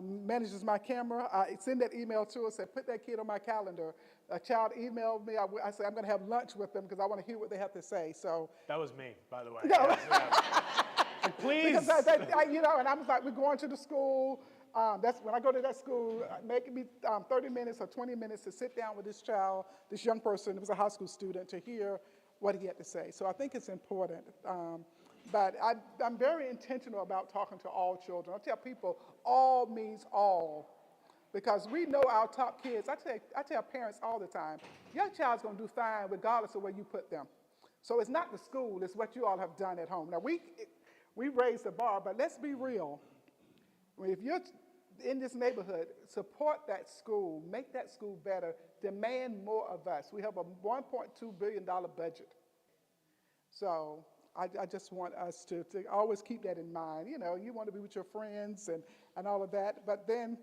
manages my camera. I send that email to her, say, put that kid on my calendar. A child emailed me. I say, I'm going to have lunch with them because I want to hear what they have to say. So That was me, by the way. No. Please. Because and I was like, we're going to the school. That's when I go to that school, making me 30 minutes or 20 minutes to sit down with this child, this young person, who was a high school student, to hear what he had to say. So I think it's important. But I'm very intentional about talking to all children. I tell people all means all. Because we know our top kids, I tell parents all the time, your child's gonna do fine regardless of where you put them. So it's not the school, it's what you all have done at home. Now we raised the bar, but let's be real. I mean, if you're in this neighborhood, support that school, make that school better, demand more of us. We have a $1.2 billion budget. So I just want us to always keep that in mind. You know, you want to be with your friends and all of that, but then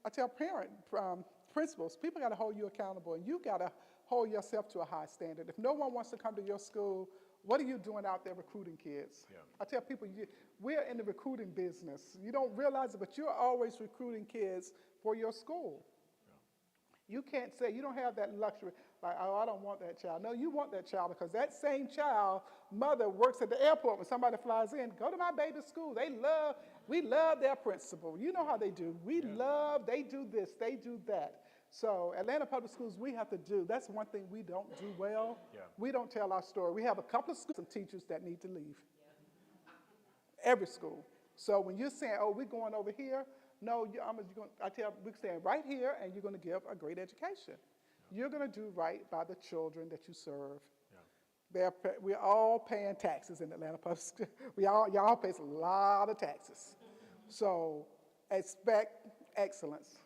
I tell principals, people got to hold you accountable, and you got to hold yourself to a high standard. If no one wants to come to your school, what are you doing out there recruiting kids? Yeah. I tell people, we're in the recruiting business. You don't realize it, but you're always recruiting kids for your school. Yeah. You can't say, you don't have that luxury, like, oh, I don't want that child. No, you want that child because that same child, mother works at the airport when somebody flies in. Go to my baby's school. We love their principal. You know how they do. They do this, they do that. So Atlanta Public Schools, we have to do, that's one thing we don't do well. Yeah. We don't tell our story. We have a couple of schools and teachers that need to leave. Yeah. Every school. So when you're saying, oh, we're going over here, no, we're staying right here and you're going to give a great education. Yeah. You're going to do right by the children that you serve. Yeah. We're all paying taxes in Atlanta Public Schools. Y'all pay a lot of taxes. So expect excellence.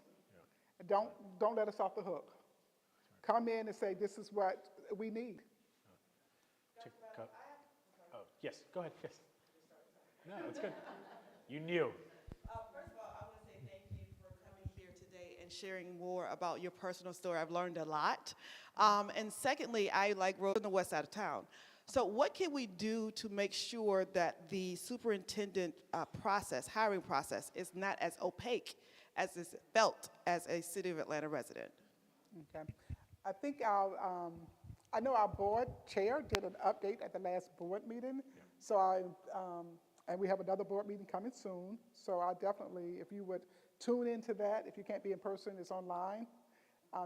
Don't let us off the hook. Come in and say, this is what we need. Oh, yes, go ahead, yes. No, it's good. You knew. First of all, I want to say thank you for coming here today and sharing more about your personal story. I've learned a lot. And secondly, I grew up in the west side of town. So what can we do to make sure that the superintendent hiring process, is not as opaque as is felt as a City of Atlanta resident? Okay. I think I know our board chair did an update at the last board meeting. Yeah. So and we have another board meeting coming soon. So I definitely, if you would tune into that, if you can't be in person, it's online,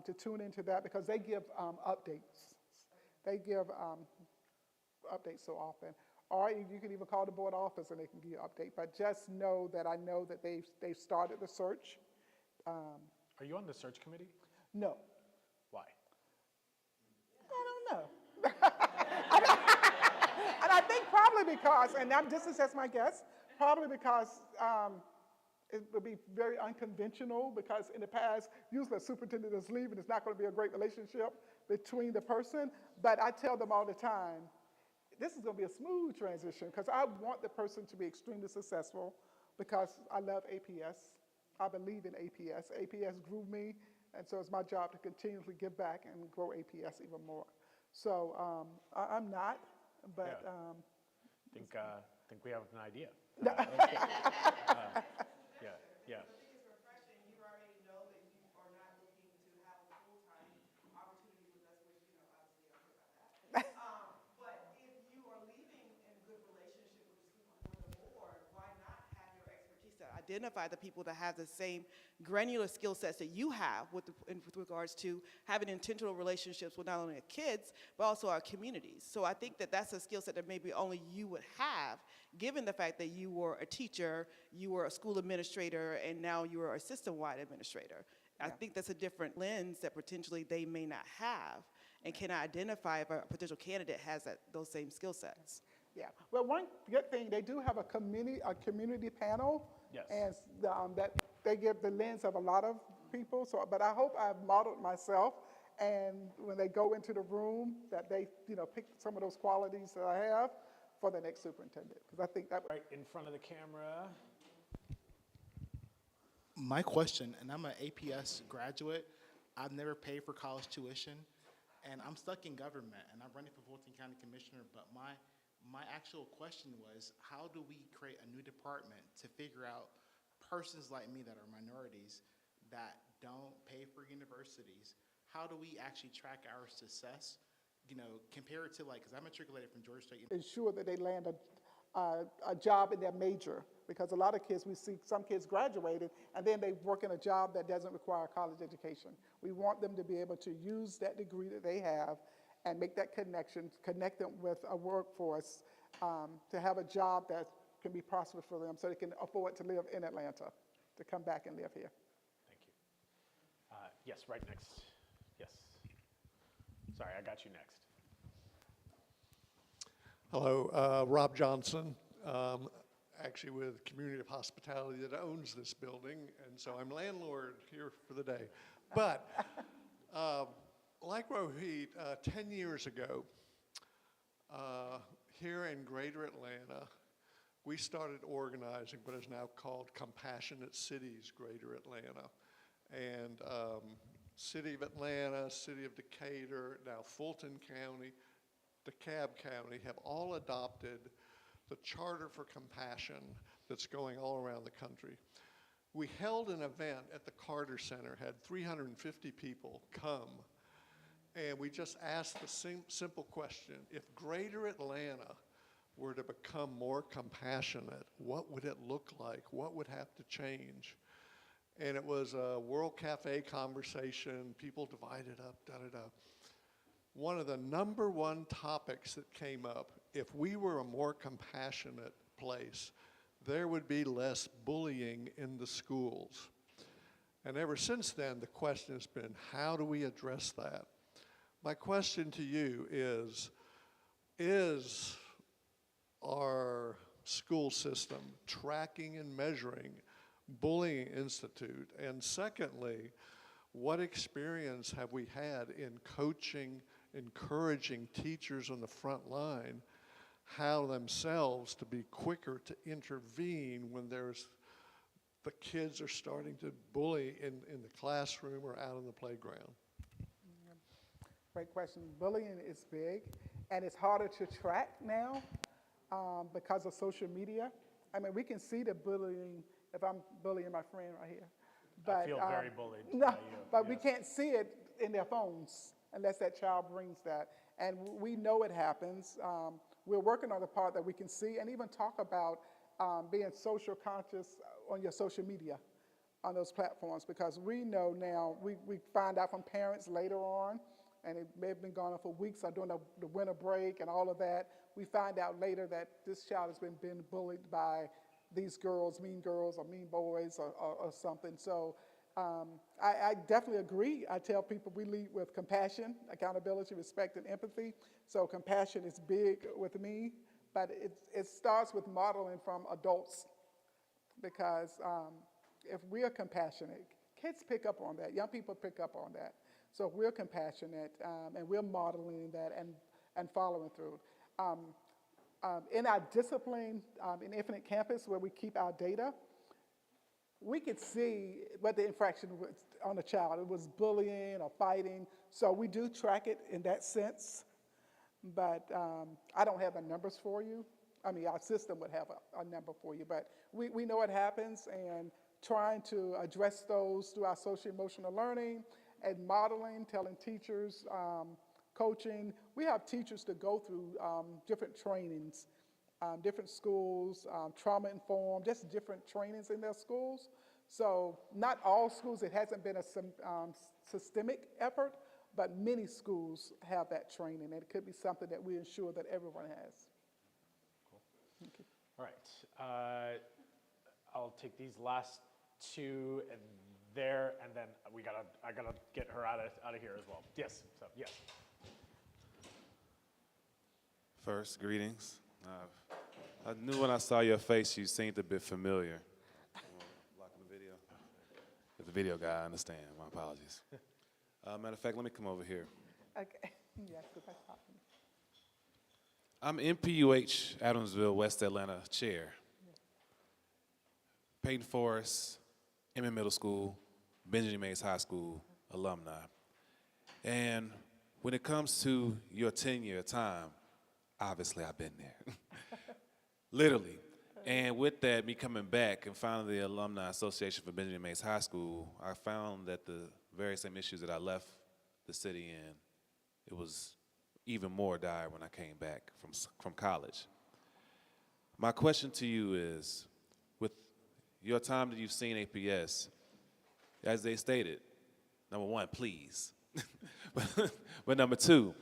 to tune into that because they give updates. They give updates so often. Or you can even call the board office and they can give you an update. But just know that I know that they've started the search. Are you on the search committee? No. Why? I don't know. And I think probably because, and this is just my guess, probably because it would be very unconventional because in the past, usually a superintendent is leaving, it's not going to be a great relationship between the person. But I tell them all the time, this is going to be a smooth transition because I want the person to be extremely successful because I love APS. I believe in APS. APS grew me, and so it's my job to continually give back and grow APS even more. So I'm not, but think we have an idea. Yeah. Identify the people that have the same granular skill sets that you have with regards to having intentional relationships with not only our kids, but also our communities. So I think that that's a skill set that maybe only you would have, given the fact that you were a teacher, you were a school administrator, and now you are a system-wide administrator. Yeah. I think that's a different lens that potentially they may not have and cannot identify if a potential candidate has those same skill sets. Yeah. Well, one good thing, they do have a community panel. Yes. And that they give the lens of a lot of people. So, but I hope I've modeled myself, and when they go into the room, that they pick some of those qualities that I have for the next superintendent. Because I think that right in front of the camera. My question, and I'm an APS graduate. I've never paid for college tuition, and I'm stuck in government, and I'm running for Fulton County Commissioner. But my actual question was, how do we create a new department to figure out persons like me that are minorities that don't pay for universities? How do we actually track our success, compare it to because I matriculated from Georgia State. Ensure that they land a job in their major, Because a lot of kids, we see some kids graduated, and then they work in a job that doesn't require a college education. We want them to be able to use that degree that they have and make that connection, connect them with a workforce, to have a job that can be prosperous for them so they can afford to live in Atlanta, to come back and live here. Thank you. Yes, right next. Yes. Sorry, I got you next. Hello, Rob Johnson, actually with Community of Hospitality that owns this building, and so I'm landlord here for the day. But like Rohit, 10 years ago, here in Greater Atlanta, we started organizing what is now called Compassionate Cities Greater Atlanta. And City of Atlanta, City of Decatur, now Fulton County, DeKalb County have all adopted the Charter for Compassion that's going all around the country. We held an event at the Carter Center, had 350 people come, and we just asked the simple question: if Greater Atlanta were to become more compassionate, what would it look like? What would have to change? And it was a World Cafe conversation, people divided up, da-da-da. One of the #1 topics that came up, if we were a more compassionate place, there would be less bullying in the schools. And ever since then, the question has been, how do we address that? My question to you is our school system tracking and measuring Bullying Institute? And secondly, what experience have we had in coaching, encouraging teachers on the front line, how themselves to be quicker to intervene when the kids are starting to bully in the classroom or out on the playground? Great question. Bullying is big, and it's harder to track now because of social media. I mean, we can see the bullying if I'm bullying my friend right here. But, I feel very bullied No, by you. but we Yes. can't see it in their phones unless that child brings that. And we know it happens. We're working on the part that we can see and even talk about being social conscious on your social media, on those platforms, because we know now, we find out from parents later on, and it may have been gone on for weeks or during the winter break and all of that. We find out later that this child has been bullied by these girls, mean girls or mean boys or something. So I definitely agree. I tell people we lead with compassion, accountability, respect, and empathy. So compassion is big with me, but it starts with modeling from adults, because if we're compassionate, kids pick up on that, young people pick up on that. So if we're compassionate and we're modeling that and following through. In our discipline in Infinite Campus, where we keep our data, we could see what the infraction was on a child. It was bullying or fighting. So we do track it in that sense, but I don't have the numbers for you. I mean, our system would have a number for you, but we know it happens, and trying to address those through our social emotional learning and modeling, telling teachers, coaching. We have teachers to go through different trainings, different schools, trauma-informed, just different trainings in their schools. So not all schools, it hasn't been a systemic effort, but many schools have that training, and it could be something that we ensure that everyone has. Cool. Thank you. All right. I'll take these last two and there, and then I gotta get her out of here as well. Yes. So yes. First, greetings. I knew when I saw your face, you seemed a bit familiar. Blocking the video. As a video guy, I understand. My apologies. Matter of fact, let me come over here. Okay. Yes, because I talked to you. I'm MPUH Adamsville, West Atlanta chair. Peyton Forest, Emmett Middle School, Benjamin Mays High School alumni. And when it comes to your tenure time, obviously I've been there, literally. And with that, me coming back and founding the Alumni Association for Benjamin Mays High School, I found that the very same issues that I left the city in, it was even more dire when I came back from college. My question to you is, with your time that you've seen APS, as they stated, number one, please. But number two,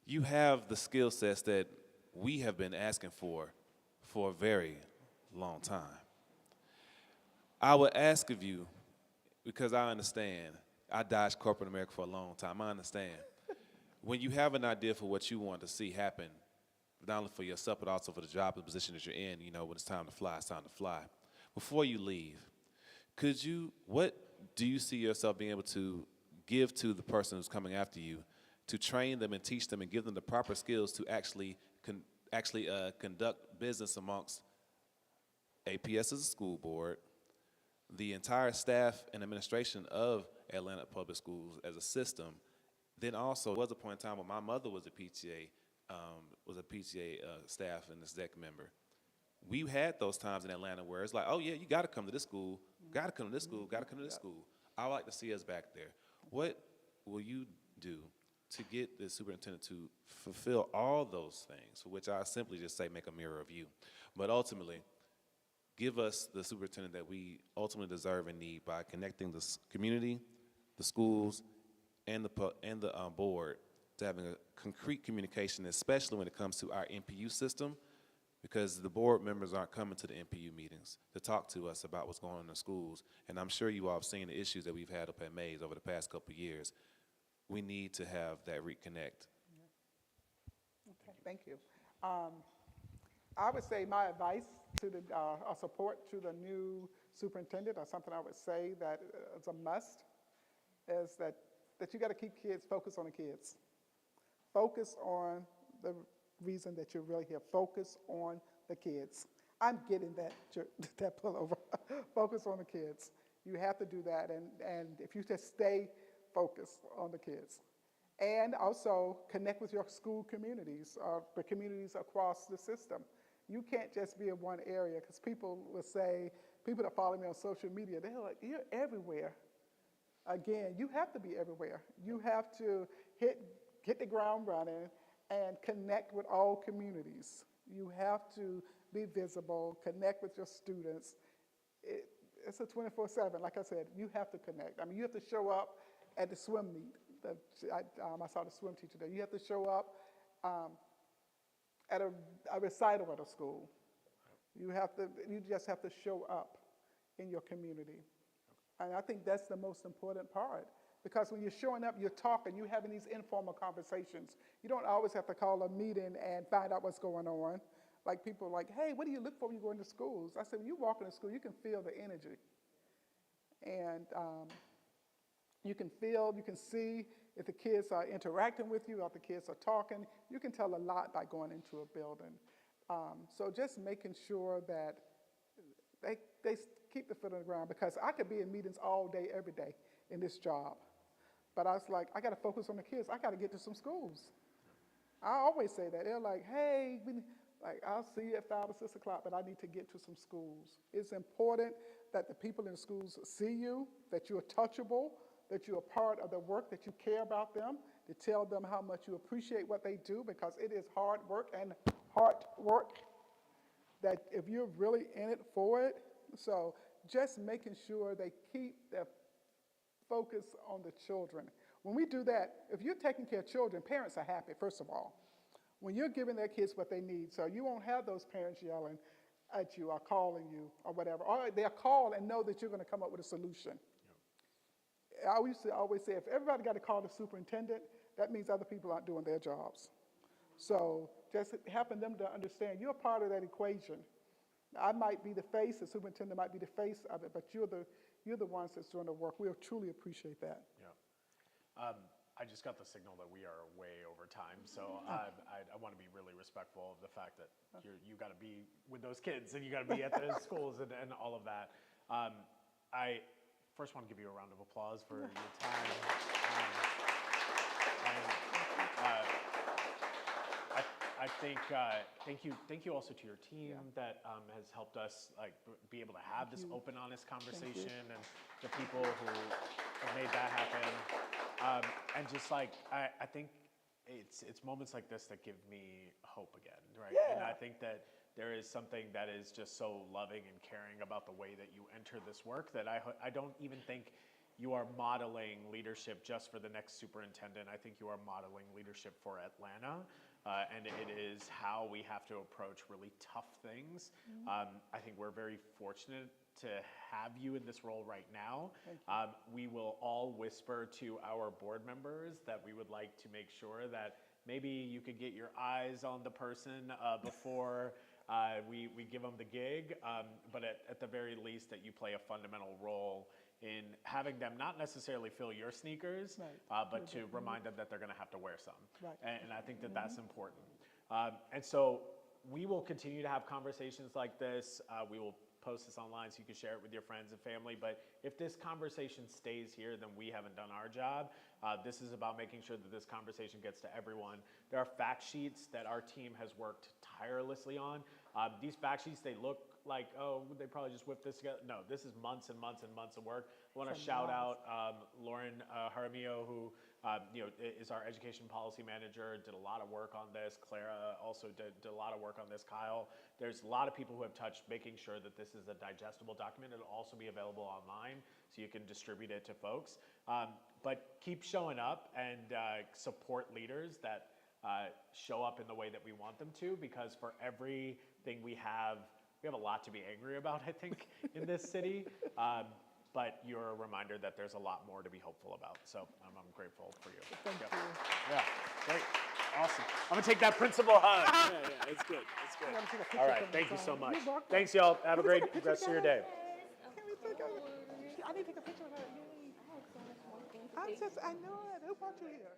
you have the skill sets that we have been asking for a very long time. I would ask of you, because I understand, I dodged corporate America for a long time, I understand. When you have an idea for what you want to see happen, not only for yourself, but also for the job and position that you're in, you know, when it's time to fly, it's time to fly. Before you leave, what do you see yourself being able to give to the person who's coming after you to train them and teach them and give them the proper skills to actually conduct business amongst APS as a school board, the entire staff and administration of Atlanta Public Schools as a system? Then also, there was a point in time when my mother was a PTA, staff and exec member. We had those times in Atlanta where it's like, oh yeah, you got to come to this school, got to come to this school, got to come to this school. I like to see us back there. What will you do to get the superintendent to fulfill all those things, for which I simply just say make a mirror of you, but ultimately give us the superintendent that we ultimately deserve and need by connecting the community, the schools, and the board to having a concrete communication, especially when it comes to our MPU system, because the board members aren't coming to the MPU meetings to talk to us about what's going on in the schools. And I'm sure you all have seen the issues that we've had up at Mays over the past couple of years. We need to have that reconnect. Okay, thank you. I would say my advice to or support to the new superintendent, or something I would say that is a must, is that you got to keep kids focused on the kids. Focus on the reason that you're really here. Focus on the kids. I'm getting that pullover. Focus on the kids. You have to do that, and if you just stay focused on the kids. And also connect with your school communities, the communities across the system. You can't just be in one area, because people will say, people that follow me on social media, they're like, you're everywhere. Again, you have to be everywhere. You have to hit the ground running and connect with all communities. You have to be visible, connect with your students. It's a 24/7, like I said, you have to connect. I mean, you have to show up at the swim meet. I saw the swim teacher there. You have to show up at a recital at a school. You just have to show up in your community. And I think that's the most important part, because when you're showing up, you're talking, you're having these informal conversations. You don't always have to call a meeting and find out what's going on. Like people are like, hey, what do you look for when you go into schools? I said, when you walk into school, you can feel the energy. And you can see if the kids are interacting with you, or if the kids are talking. You can tell a lot by going into a building. So just making sure that they keep the foot on the ground, because I could be in meetings all day, every day in this job. But I was like, I got to focus on the kids. I got to get to some schools. I always say that. They're like, hey, I'll see you at 5 or 6 o'clock, but I need to get to some schools. It's important that the people in the schools see you, that you're touchable, that you're a part of the work, that you care about them, to tell them how much you appreciate what they do, because it is hard work, that if you're really in it for it. So just making sure they keep their focus on the children. When we do that, if you're taking care of children, parents are happy, first of all. When you're giving their kids what they need, so you won't have those parents yelling at you or calling you or whatever. Or they'll call and know that you're going to come up with a solution. Yep. I used to always say, if everybody got to call the superintendent, that means other people aren't doing their jobs. So just helping them to understand you're part of that equation. I might be the face, the superintendent might be the face of it, but you're the ones that's doing the work. We truly appreciate that. Yeah. I just got the signal that we are way over time, so I want to be really respectful of the fact that you got to be with those kids and you got to be at the schools and all of that. I first want to give you a round of applause for your time. I think thank you also to your team that has helped us be able to have this open, honest conversation, and the people who have made that happen. And just I think it's moments like this that give me hope again, right? Yeah. And I think that there is something that is just so loving and caring about the way that you enter this work that I don't even think you are modeling leadership just for the next superintendent. I think you are modeling leadership for Atlanta, and it is how we have to approach really tough things. I think we're very fortunate to have you in this role right now. We will all whisper to our board members that we would like to make sure that maybe you could get your eyes on the person before we give them the gig, but at the very least that you play a fundamental role in having them not necessarily fill your sneakers, but to remind them that they're going to have to wear some. And I think that that's important. And so we will continue to have conversations like this. We will post this online so you can share it with your friends and family. But if this conversation stays here, then we haven't done our job. This is about making sure that this conversation gets to everyone. There are fact sheets that our team has worked tirelessly on. These fact sheets, they look like, oh, they probably just whipped this together. No, this is months and months and months of work. I want to shout out Lauren Jaramillo, who is our education policy manager, did a lot of work on this. Clara also did a lot of work on this. Kyle, there's a lot of people who have touched making sure that this is a digestible document. It'll also be available online so you can distribute it to folks. But keep showing up and support leaders that show up in the way that we want them to, because for everything we have a lot to be angry about, I think, in this city. But you're a reminder that there's a lot more to be hopeful about. So I'm grateful for you. Thank you. Yeah, great. Awesome. I'm going to take that principal hug. Yeah, it's good. It's good. I gotta take a picture All right, from thank you the so side. much. You're welcome. Thanks, y'all. Have a Can we great take a picture rest of your day. Can we take I need to take a picture of her. I know it. Who brought you here?